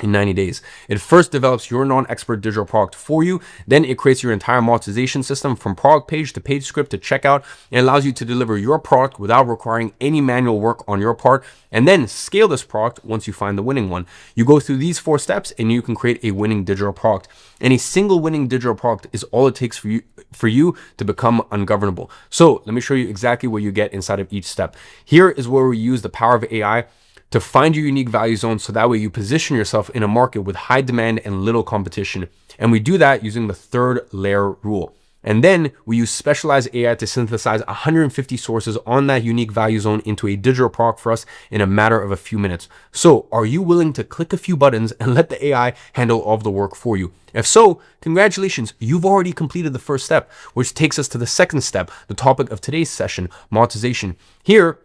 A: in 90 days. It first develops your non-expert digital product for you. Then it creates your entire monetization system from product page to page script to checkout, and allows you to deliver your product without requiring any manual work on your part, and then scale this product once you find the winning one. You go through these 4 steps and you can create a winning digital product. And a single winning digital product is all it takes for you to become ungovernable. So let me show you exactly what you get inside of each step. Here is where we use the power of AI to find your unique value zone, so that way you position yourself in a market with high demand and little competition. And we do that using the 3rd layer rule. And then we use specialized AI to synthesize 150 sources on that unique value zone into a digital product for us in a matter of a few minutes. So are you willing to click a few buttons and let the AI handle all of the work for you? If so, congratulations, you've already completed the first step, which takes us to the second step, the topic of today's session, monetization. Here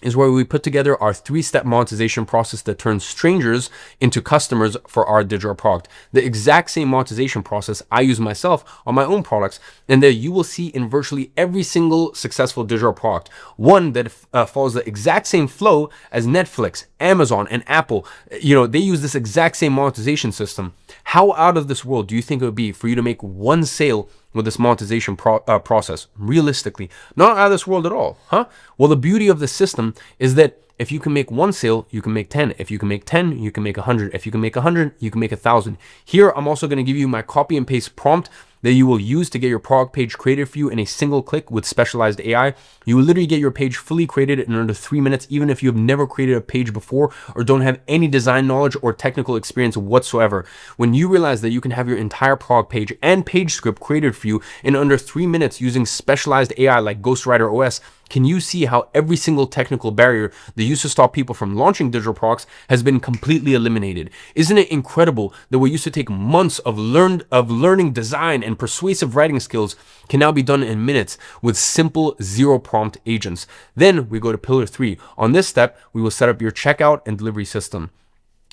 A: is where we put together our 3-step monetization process that turns strangers into customers for our digital product. The exact same monetization process I use myself on my own products, and that you will see in virtually every single successful digital product. One that follows the exact same flow as Netflix, Amazon, and Apple. They use this exact same monetization system. How out of this world do you think it would be for you to make one sale with this monetization process? Realistically, not out of this world at all, huh? Well, the beauty of the system is that if you can make one sale, you can make 10. If you can make 10, you can make 100. If you can make 100, you can make 1,000. Here, I'm also going to give you my copy and paste prompt that you will use to get your product page created for you in a single click with specialized AI. You will literally get your page fully created in under 3 minutes, even if you have never created a page before or don't have any design knowledge or technical experience whatsoever. When you realize that you can have your entire product page and page script created for you in under 3 minutes using specialized AI like Ghostwriter OS, can you see how every single technical barrier that used to stop people from launching digital products has been completely eliminated? Isn't it incredible that what used to take months of learning design and persuasive writing skills can now be done in minutes with simple 0 prompt agents? Then we go to pillar 3. On this step, we will set up your checkout and delivery system.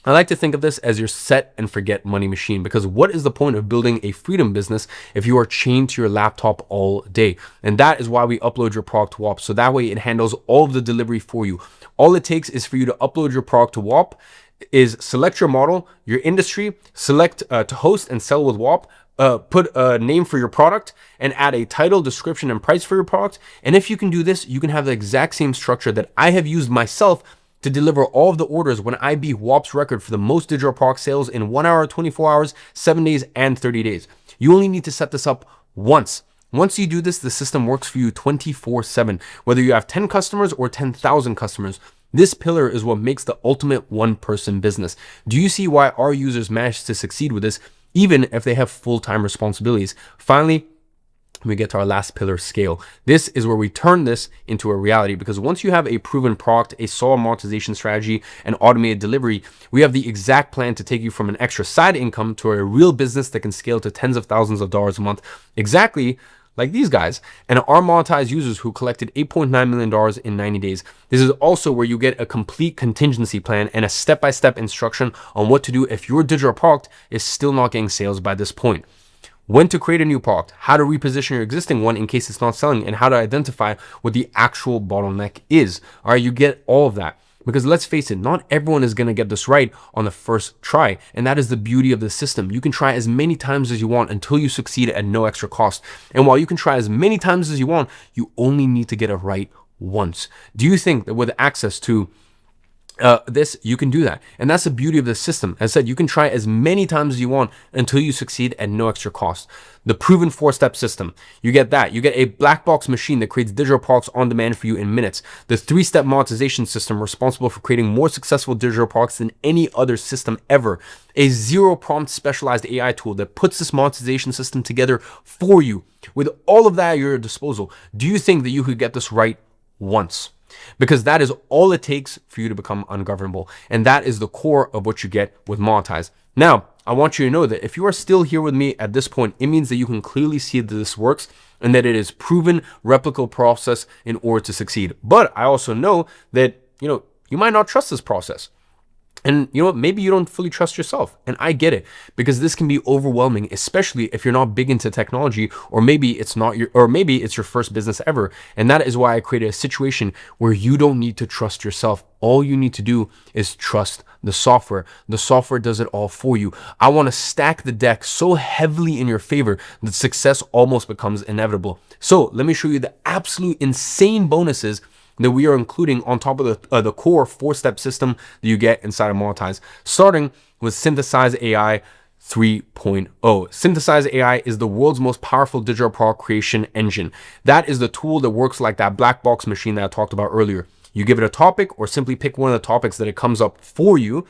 A: I like to think of this as your set and forget money machine, because what is the point of building a freedom business if you are chained to your laptop all day? And that is why we upload your product to WAP, so that way it handles all of the delivery for you. All it takes is for you to upload your product to WAP, is select your model, your industry, select to host and sell with WAP, put a name for your product, and add a title, description, and price for your product. And if you can do this, you can have the exact same structure that I have used myself to deliver all of the orders when I beat WAP's record for the most digital product sales in 1 hour, 24 hours, 7 days, and 30 days. You only need to set this up once. Once you do this, the system works for you 24/7, whether you have 10 customers or 10,000 customers. This pillar is what makes the ultimate one-person business. Do you see why our users manage to succeed with this, even if they have full-time responsibilities? Finally, we get to our last pillar, scale. This is where we turn this into a reality, because once you have a proven product, a solid monetization strategy, and automated delivery, we have the exact plan to take you from an extra side income to a real business that can scale to tens of thousands of dollars a month, exactly like these guys, and our monetized users who collected $8.9 million in 90 days. This is also where you get a complete contingency plan and a step-by-step instruction on what to do if your digital product is still not getting sales by this point. When to create a new product, how to reposition your existing one in case it's not selling, and how to identify what the actual bottleneck is. All right, you get all of that. Because let's face it, not everyone is going to get this right on the first try. And that is the beauty of the system. You can try as many times as you want until you succeed at no extra cost. And while you can try as many times as you want, you only need to get it right once. Do you think that with access to this, you can do that? And that's the beauty of the system. As I said, you can try as many times as you want until you succeed at no extra cost. The proven 4-step system, you get that. You get a black box machine that creates digital products on demand for you in minutes. The 3-step monetization system responsible for creating more successful digital products than any other system ever. A 0 prompt specialized AI tool that puts this monetization system together for you. With all of that at your disposal, do you think that you could get this right once? Because that is all it takes for you to become ungovernable. And that is the core of what you get with Monetize. Now, I want you to know that if you are still here with me at this point, it means that you can clearly see that this works and that it is proven, replicable process in order to succeed. But I also know that, you might not trust this process. And you know what? Maybe you don't fully trust yourself. And I get it, because this can be overwhelming, especially if you're not big into technology, or maybe it's your first business ever. And that is why I created a situation where you don't need to trust yourself. All you need to do is trust the software. The software does it all for you. I want to stack the deck so heavily in your favor that success almost becomes inevitable. So let me show you the absolute insane bonuses that we are including on top of the core 4-step system that you get inside of Monetize, starting with Synthesize AI 3.0. Synthesize AI is the world's most powerful digital product creation engine. That is the tool that works like that black box machine that I talked about earlier. You give it a topic, or simply pick one of the topics that it comes up for you.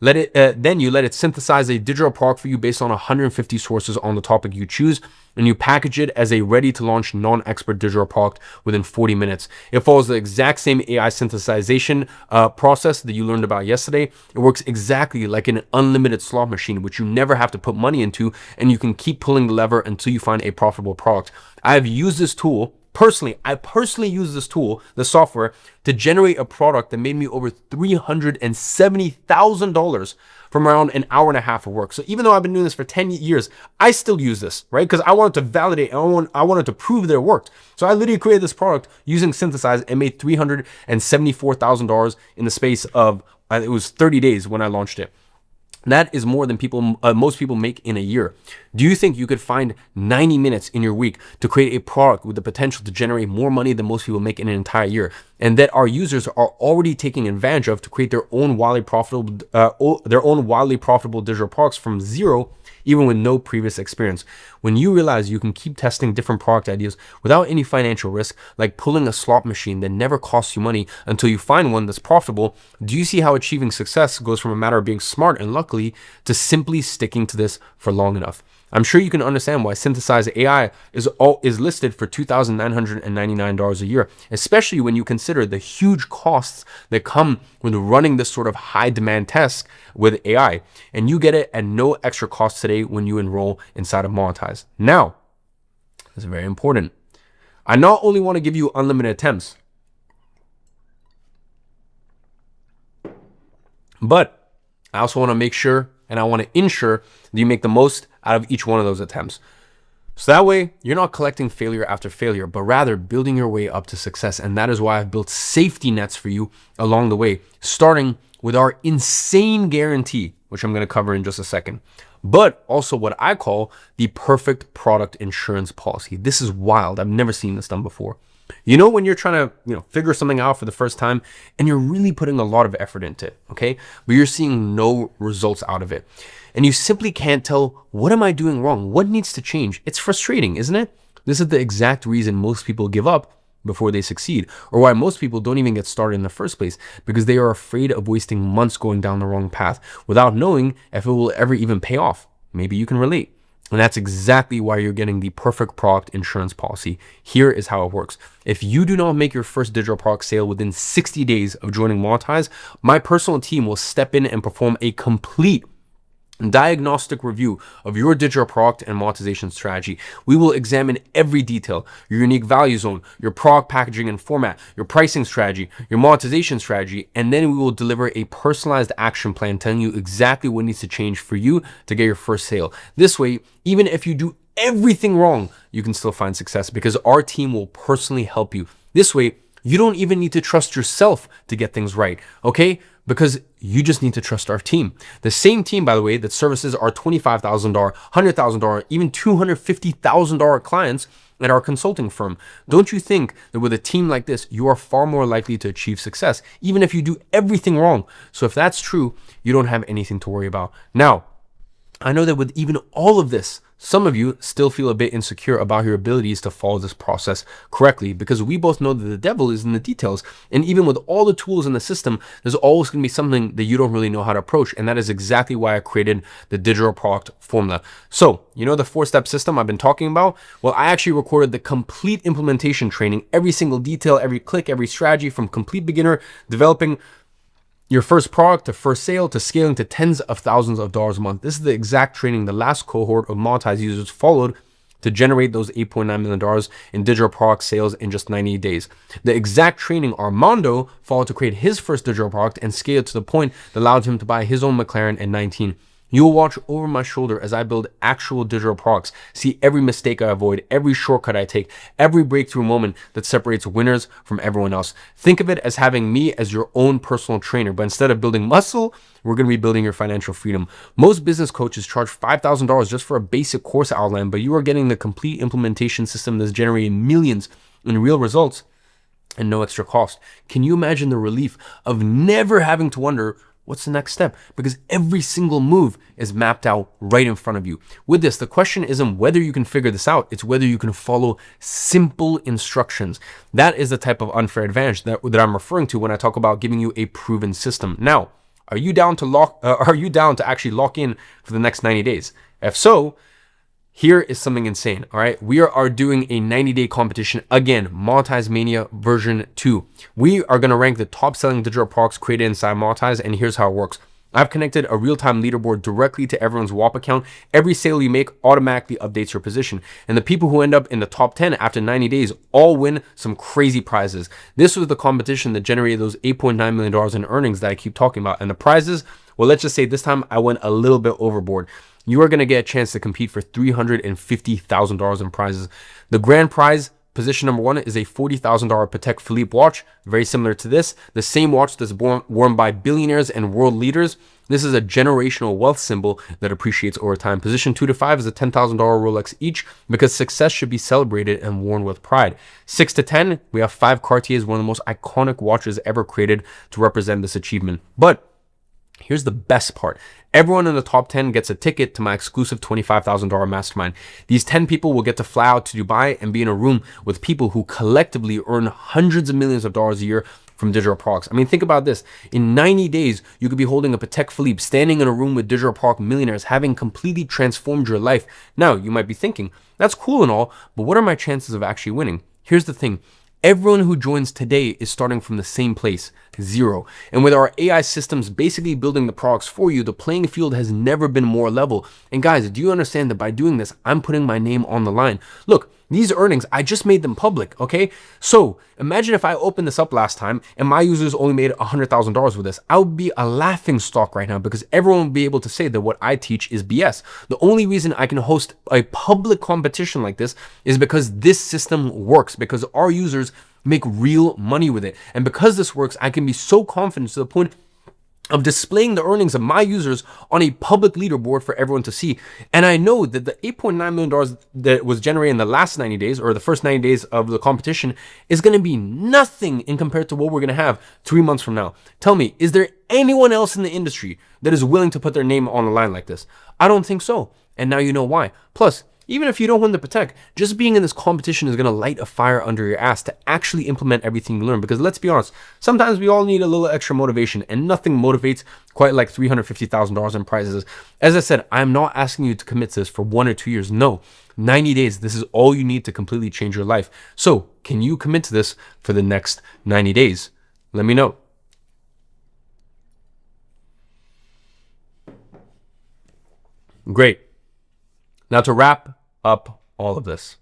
A: Then you let it synthesize a digital product for you based on 150 sources on the topic you choose, and you package it as a ready-to-launch non-expert digital product within 40 minutes. It follows the exact same AI synthesization process that you learned about yesterday. It works exactly like an unlimited slot machine, which you never have to put money into, and you can keep pulling the lever until you find a profitable product. I have used this tool personally. I personally use this tool, the software, to generate a product that made me over $370,000 from around an hour and a half of work. So even though I've been doing this for 10 years, I still use this, right? Because I wanted to validate, I wanted to prove that it worked. So I literally created this product using Synthesize and made $374,000 in the space of, it was 30 days when I launched it. That is more than most people make in a year. Do you think you could find 90 minutes in your week to create a product with the potential to generate more money than most people make in an entire year, and that our users are already taking advantage of to create their own wildly profitable digital products from zero, even with no previous experience? When you realize you can keep testing different product ideas without any financial risk, like pulling a slot machine that never costs you money until you find one that's profitable, do you see how achieving success goes from a matter of being smart and lucky to simply sticking to this for long enough? I'm sure you can understand why Synthesize AI is listed for $2,999 a year, especially when you consider the huge costs that come with running this sort of high demand task with AI. And you get it at no extra cost today when you enroll inside of Monetize. Now, this is very important. I not only want to give you unlimited attempts, but I also want to make sure, and I want to ensure, that you make the most out of each one of those attempts. So that way, you're not collecting failure after failure, but rather building your way up to success. And that is why I've built safety nets for you along the way, starting with our insane guarantee, which I'm going to cover in just a second, but also what I call the perfect product insurance policy. This is wild. I've never seen this done before. You know, when you're trying to, figure something out for the first time and you're really putting a lot of effort into it, okay, but you're seeing no results out of it, and you simply can't tell, what am I doing wrong? What needs to change? It's frustrating, isn't it? This is the exact reason most people give up before they succeed, or why most people don't even get started in the first place, because they are afraid of wasting months going down the wrong path without knowing if it will ever even pay off. Maybe you can relate. And that's exactly why you're getting the perfect product insurance policy. Here is how it works. If you do not make your first digital product sale within 60 days of joining Monetize, my personal team will step in and perform a complete diagnostic review of your digital product and monetization strategy. We will examine every detail: your unique value zone, your product packaging and format, your pricing strategy, your monetization strategy, and then we will deliver a personalized action plan telling you exactly what needs to change for you to get your first sale. This way, even if you do everything wrong, you can still find success, because our team will personally help you. This way, you don't even need to trust yourself to get things right, okay? Because you just need to trust our team. The same team, by the way, that services our $25,000, $100,000, even $250,000 clients at our consulting firm. Don't you think that with a team like this, you are far more likely to achieve success, even if you do everything wrong? So if that's true, you don't have anything to worry about. Now, I know that with even all of this, some of you still feel a bit insecure about your abilities to follow this process correctly, because we both know that the devil is in the details. And even with all the tools in the system, there's always going to be something that you don't really know how to approach. And that is exactly why I created the digital product formula. So, the 4-step system I've been talking about? Well, I actually recorded the complete implementation training, every single detail, every click, every strategy, from complete beginner, developing your first product to first sale to scaling to tens of thousands of dollars a month. This is the exact training the last cohort of Monetize users followed to generate those $8.9 million in digital product sales in just 90 days. The exact training Armando followed to create his first digital product and scale it to the point that allowed him to buy his own McLaren at 19. You will watch over my shoulder as I build actual digital products, see every mistake I avoid, every shortcut I take, every breakthrough moment that separates winners from everyone else. Think of it as having me as your own personal trainer, but instead of building muscle, we're going to be building your financial freedom. Most business coaches charge $5,000 just for a basic course outline, but you are getting the complete implementation system that's generating millions in real results and no extra cost. Can you imagine the relief of never having to wonder, what's the next step? Because every single move is mapped out right in front of you. With this, the question isn't whether you can figure this out, it's whether you can follow simple instructions. That is the type of unfair advantage that I'm referring to when I talk about giving you a proven system. Now, are you down to actually lock in for the next 90 days? If so, here is something insane, all right? We are doing a 90-day competition, again, Monetize Mania version 2. We are gonna rank the top-selling digital products created inside Monetize, and here's how it works. I've connected a real-time leaderboard directly to everyone's WAP account. Every sale you make automatically updates your position. And the people who end up in the top 10 after 90 days all win some crazy prizes. This was the competition that generated those $8.9 million in earnings that I keep talking about. And the prizes, well, let's just say this time I went a little bit overboard. You are going to get a chance to compete for $350,000 in prizes. The grand prize, position number 1, is a $40,000 Patek Philippe watch, very similar to this. The same watch that's worn by billionaires and world leaders. This is a generational wealth symbol that appreciates over time. Position 2 to 5 is a $10,000 Rolex each, because success should be celebrated and worn with pride. 6 to 10, we have 5 Cartiers, one of the most iconic watches ever created to represent this achievement. But here's the best part. Everyone in the top 10 gets a ticket to my exclusive $25,000 mastermind. These 10 people will get to fly out to Dubai and be in a room with people who collectively earn hundreds of millions of dollars a year from digital products. I mean, think about this. In 90 days, you could be holding a Patek Philippe, standing in a room with digital product millionaires, having completely transformed your life. Now, you might be thinking, that's cool and all, but what are my chances of actually winning? Here's the thing. Everyone who joins today is starting from the same place, 0. And with our AI systems basically building the products for you, the playing field has never been more level. And guys, do you understand that by doing this, I'm putting my name on the line? Look, these earnings, I just made them public, okay? So imagine if I opened this up last time and my users only made $100,000 with this. I would be a laughing stock right now, because everyone would be able to say that what I teach is BS. The only reason I can host a public competition like this is because this system works, because our users make real money with it. And because this works, I can be so confident to the point of displaying the earnings of my users on a public leaderboard for everyone to see. And I know that the $8.9 million that was generated in the last 90 days, or the first 90 days of the competition, is going to be nothing in compared to what we're going to have 3 months from now. Tell me, is there anyone else in the industry that is willing to put their name on the line like this? I don't think so. And now you know why. Plus, even if you don't win the Patek, just being in this competition is going to light a fire under your ass to actually implement everything you learn. Because let's be honest, sometimes we all need a little extra motivation, and nothing motivates quite like $350,000 in prizes. As I said, I'm not asking you to commit to this for 1 or 2 years. No, 90 days. This is all you need to completely change your life. So can you commit to this for the next 90 days? Let me know. Great. Now, to wrap up all of this,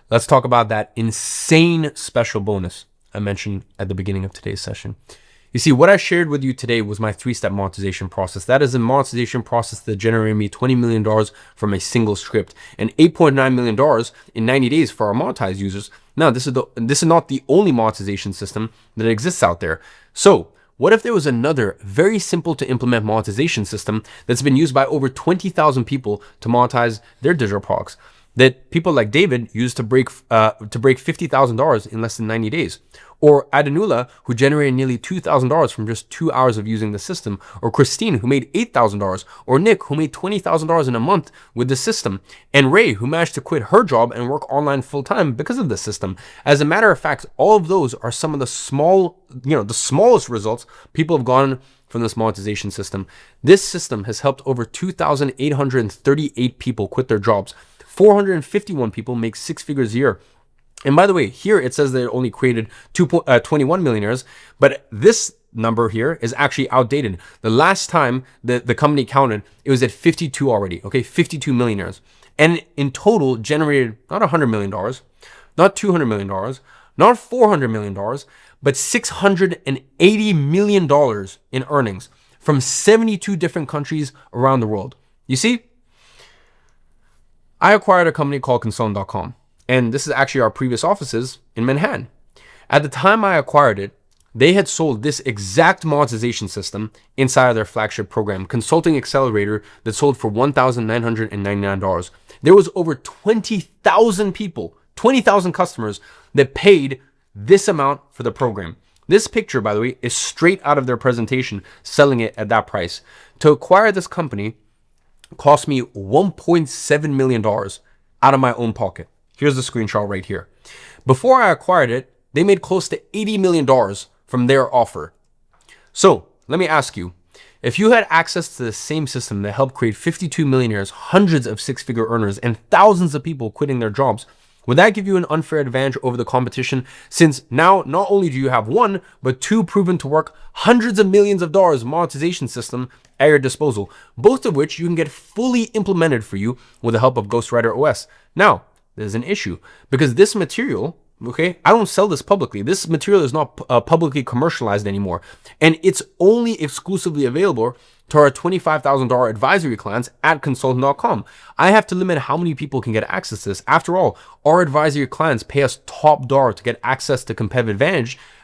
A: let's talk about that insane special bonus I mentioned at the beginning of today's session. You see, what I shared with you today was my 3-step monetization process. That is a monetization process that generated me $20 million from a single script, and $8.9 million in 90 days for our monetized users. Now, this is not the only monetization system that exists out there. So what if there was another very simple to implement monetization system that's been used by over 20,000 people to monetize their digital products, that people like David used to break $50,000 in less than 90 days? Or Adanula, who generated nearly $2,000 from just 2 hours of using the system? Or Christine, who made $8,000? Or Nick, who made $20,000 in a month with the system? And Ray, who managed to quit her job and work online full-time because of the system? As a matter of fact, all of those are some of the smallest results people have gotten from this monetization system. This system has helped over 2,838 people quit their jobs. 451 people make 6 figures a year. And by the way, here it says that it only created 21 millionaires, but this number here is actually outdated. The last time that the company counted, it was at 52 already, okay? 52 millionaires. and in total generated not $100 million, not $200 million, not $400 million, but $680 million in earnings from 72 different countries around the world. You see, I acquired a company called Consultant.com, and this is actually our previous offices in Manhattan. At the time I acquired it, they had sold this exact monetization system inside of their flagship program, Consulting Accelerator, that sold for $1,999. There was over 20,000 people, 20,000 customers that paid this amount for the program. This picture, by the way, is straight out of their presentation selling it at that price. To acquire this company cost me $1.7 million out of my own pocket. Here's the screenshot right here. Before I acquired it, they made close to $80 million from their offer. So let me ask you, if you had access to the same system that helped create 52 millionaires, hundreds of six-figure earners, and thousands of people quitting their jobs, would that give you an unfair advantage over the competition, since now not only do you have one, but two proven to work hundreds of millions of dollars monetization system at your disposal, both of which you can get fully implemented for you with the help of Ghostwriter OS. Now, there's an issue, because this material, okay, I don't sell this publicly. This material is not publicly commercialized anymore, and it's only exclusively available to our $25,000 advisory clients at Consultant.com. I have to limit how many people can get access to this. After all, our advisory clients pay us top dollar to get access to competitive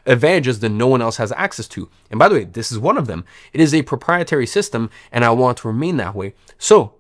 A: advantages that no one else has access to. And by the way, this is one of them. It is a proprietary system, and I want to remain that way. So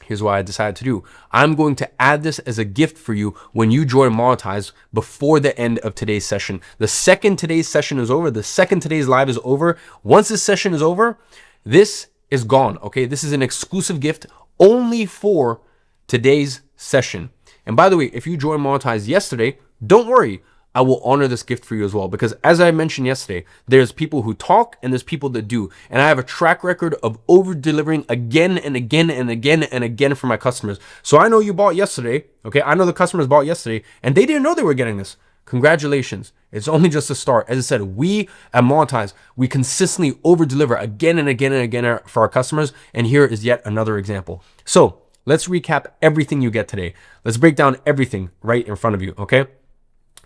A: here's what I decided to do. I'm going to add this as a gift for you when you join Monetize before the end of today's session. The second today's session is over, the second today's live is over, once this session is over, this is gone, okay? This is an exclusive gift only for today's session. And by the way, if you joined Monetize yesterday, don't worry. I will honor this gift for you as well, because as I mentioned yesterday, there's people who talk and there's people that do. And I have a track record of over delivering again and again and again and again for my customers. So I know you bought yesterday, okay? I know the customers bought yesterday and they didn't know they were getting this. Congratulations. It's only just the start. As I said, we at Monetize, we consistently over deliver again and again and again for our customers. And here is yet another example. So let's recap everything you get today. Let's break down everything right in front of you, okay?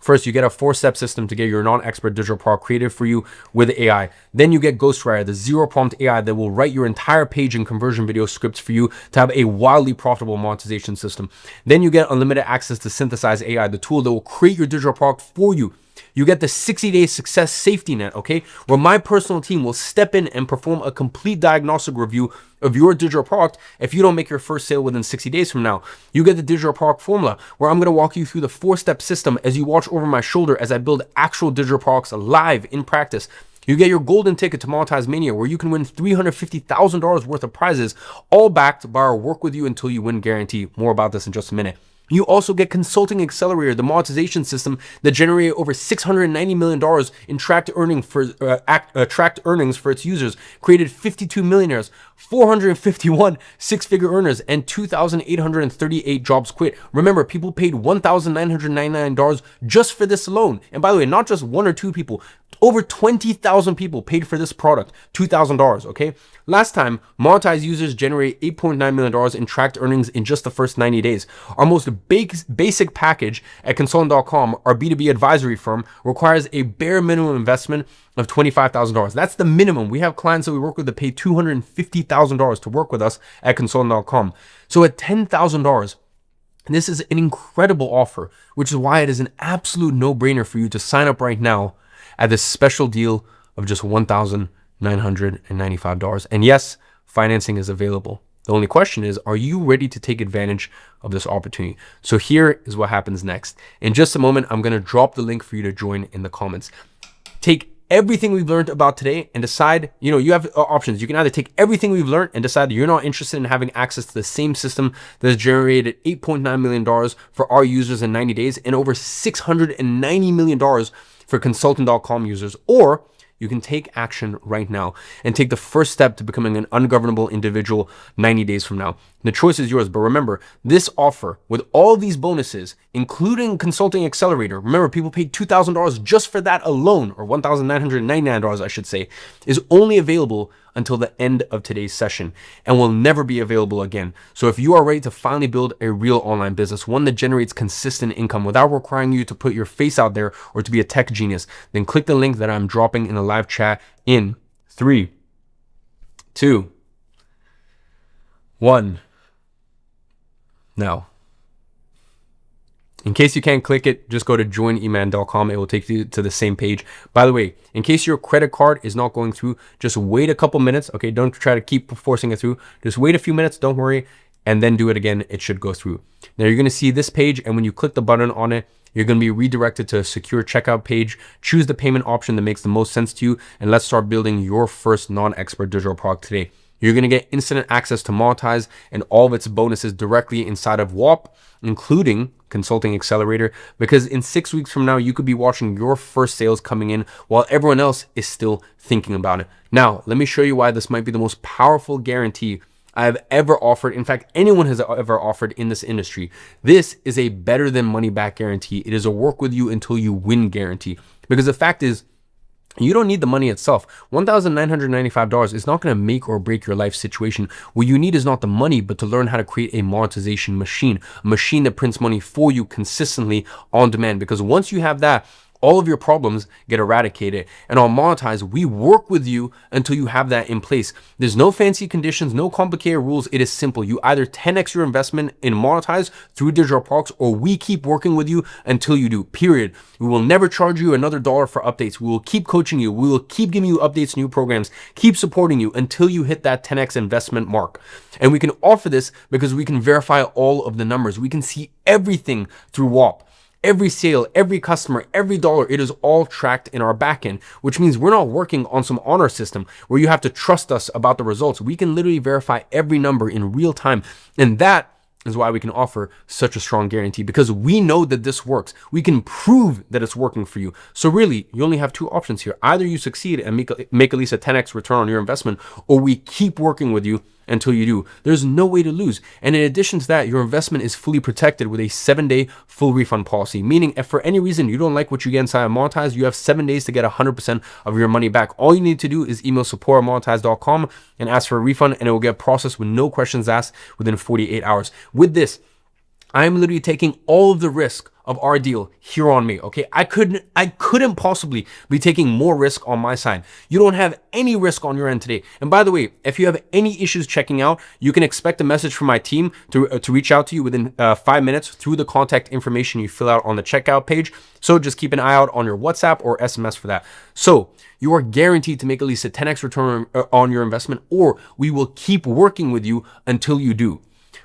A: First, you get a 4-step system to get your non-expert digital product created for you with AI. Then you get Ghostwriter, the zero prompt AI that will write your entire page and conversion video scripts for you to have a wildly profitable monetization system. Then you get unlimited access to Synthesize AI, the tool that will create your digital product for you. You get the 60-day success safety net, okay? Where my personal team will step in and perform a complete diagnostic review of your digital product if you don't make your first sale within 60 days from now. You get the digital product formula, where I'm gonna walk you through the 4-step system as you watch over my shoulder as I build actual digital products live in practice. You get your golden ticket to Monetize Mania, where you can win $350,000 worth of prizes, all backed by our work with you until you win guarantee. More about this in just a minute. You also get Consulting Accelerator, the monetization system that generated over $690 million in tracked earnings for its users, created 52 millionaires, 451 six-figure earners, and 2,838 jobs quit. Remember, people paid $1,999 just for this alone. And by the way, not just one or two people, over 20,000 people paid for this product, $2,000, okay? Last time, Monetize users generated $8.9 million in tracked earnings in just the first 90 days. Our most basic package at Consultant.com, our B2B advisory firm, requires a bare minimum investment of $25,000. That's the minimum. We have clients that we work with that pay $250,000 to work with us at Consultant.com. So at $10,000, this is an incredible offer, which is why it is an absolute no-brainer for you to sign up right now at this special deal of just $1,995. And yes, financing is available. The only question is, are you ready to take advantage of this opportunity? So here is what happens next. In just a moment, I'm going to drop the link for you to join in the comments. Take everything we've learned about today and decide, you have options. You can either take everything we've learned and decide that you're not interested in having access to the same system that has generated $8.9 million for our users in 90 days and over $690 million for Consultant.com users, or you can take action right now and take the first step to becoming an ungovernable individual 90 days from now. The choice is yours, but remember, this offer with all these bonuses, including Consulting Accelerator, remember, people paid $2,000 just for that alone, or $1,999, I should say, is only available until the end of today's session and will never be available again. So if you are ready to finally build a real online business, one that generates consistent income without requiring you to put your face out there or to be a tech genius, then click the link that I'm dropping in the live chat in 3, 2, 1. Now. In case you can't click it, just go to joineman.com. It will take you to the same page. By the way, in case your credit card is not going through, just wait a couple minutes. Okay, don't try to keep forcing it through. Just wait a few minutes, don't worry, and then do it again. It should go through. Now you're going to see this page, and when you click the button on it, you're going to be redirected to a secure checkout page. Choose the payment option that makes the most sense to you, and let's start building your first non-expert digital product today. You're going to get instant access to Monetize and all of its bonuses directly inside of WAP, including Consulting Accelerator, because in 6 weeks from now, you could be watching your first sales coming in while everyone else is still thinking about it. Now, let me show you why this might be the most powerful guarantee I have ever offered. In fact, anyone has ever offered in this industry. This is a better than money back guarantee. It is a work with you until you win guarantee, because the fact is, you don't need the money itself. $1,995 is not going to make or break your life situation. What you need is not the money, but to learn how to create a monetization machine, a machine that prints money for you consistently on demand. Because once you have that, all of your problems get eradicated. And on Monetize, we work with you until you have that in place. There's no fancy conditions, no complicated rules. It is simple. You either 10x your investment in Monetize through digital products, or we keep working with you until you do, period. We will never charge you another dollar for updates. We will keep coaching you. We will keep giving you updates, new programs, keep supporting you until you hit that 10x investment mark. And we can offer this because we can verify all of the numbers. We can see everything through WAP. Every sale, every customer, every dollar, it is all tracked in our backend, which means we're not working on some honor system where you have to trust us about the results. We can literally verify every number in real time. And that is why we can offer such a strong guarantee, because we know that this works. We can prove that it's working for you. So really, you only have two options here. Either you succeed and make at least a 10x return on your investment, or we keep working with you until you do. There's no way to lose. And in addition to that, your investment is fully protected with a 7-day full refund policy, meaning if for any reason you don't like what you get inside of Monetize, you have 7 days to get 100% of your money back. All you need to do is email support@monetize.com and ask for a refund, and it will get processed with no questions asked within 48 hours. With this, I am literally taking all of the risk of our deal here on me. Okay, I couldn't possibly be taking more risk on my side. You don't have any risk on your end today. And by the way, if you have any issues checking out, you can expect a message from my team to reach out to you within 5 minutes through the contact information you fill out on the checkout page. So just keep an eye out on your WhatsApp or SMS for that. So you are guaranteed to make at least a 10x return on your investment, or we will keep working with you until you do.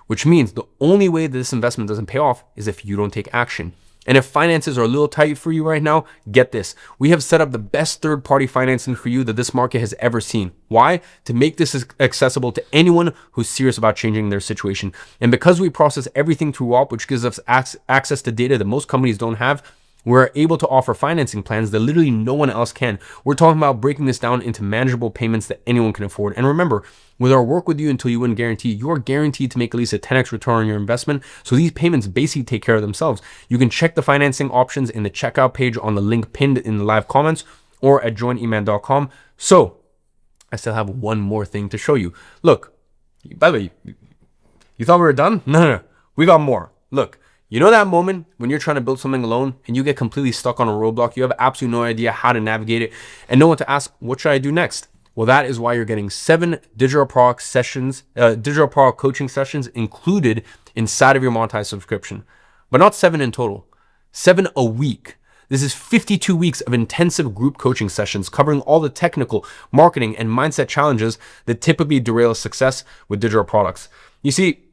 A: Which means the only way that this investment doesn't pay off is if you don't take action. And if finances are a little tight for you right now, get this. We have set up the best third-party financing for you that this market has ever seen. Why? To make this accessible to anyone who's serious about changing their situation. And because we process everything through WAP, which gives us access to data that most companies don't have, we're able to offer financing plans that literally no one else can. We're talking about breaking this down into manageable payments that anyone can afford. And remember, with our work with you until you win guarantee, you are guaranteed to make at least a 10x return on your investment. So these payments basically take care of themselves. You can check the financing options in the checkout page on the link pinned in the live comments or at joineman.com. So I still have one more thing to show you. Look, by the way, you thought we were done? No. We got more. Look. You know that moment when you're trying to build something alone and you get completely stuck on a roadblock, you have absolutely no idea how to navigate it and no one to ask, what should I do next? Well, that is why you're getting 7 digital product sessions, digital product coaching sessions included inside of your Monetize subscription, but not 7 in total, 7 a week. This is 52 weeks of intensive group coaching sessions covering all the technical, marketing, and mindset challenges that typically derail success with digital products. You see,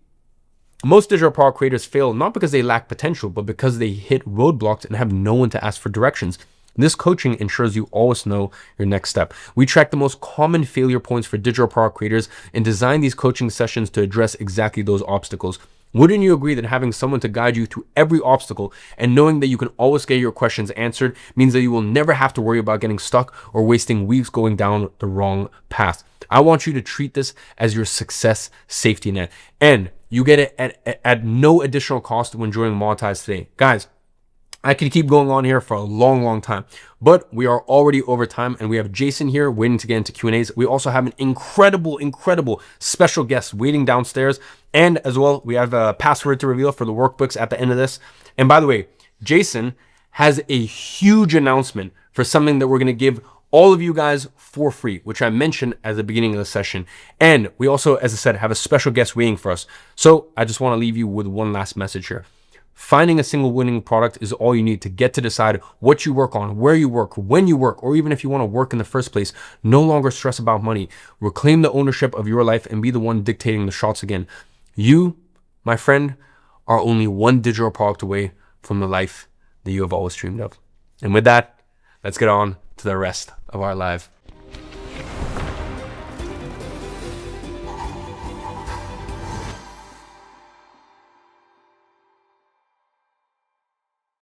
A: most digital product creators fail not because they lack potential, but because they hit roadblocks and have no one to ask for directions. This coaching ensures you always know your next step. We track the most common failure points for digital product creators and design these coaching sessions to address exactly those obstacles. Wouldn't you agree that having someone to guide you through every obstacle and knowing that you can always get your questions answered means that you will never have to worry about getting stuck or wasting weeks going down the wrong path? I want you to treat this as your success safety net, and you get it at no additional cost when joining Monetize today. Guys, I could keep going on here for a long, long time, but we are already over time, and we have Jason here waiting to get into Q&As. We also have an incredible, incredible special guest waiting downstairs, and as well, we have a password to reveal for the workbooks at the end of this. And by the way, Jason has a huge announcement for something that we're going to give all of you guys for free, which I mentioned at the beginning of the session. And we also, as I said, have a special guest waiting for us. So I just want to leave you with one last message here. Finding a single winning product is all you need to get to decide what you work on, where you work, when you work, or even if you want to work in the first place. No longer stress about money. Reclaim the ownership of your life and be the one dictating the shots again. You, my friend, are only one digital product away from the life that you have always dreamed of. And with that, let's get on to the rest of our live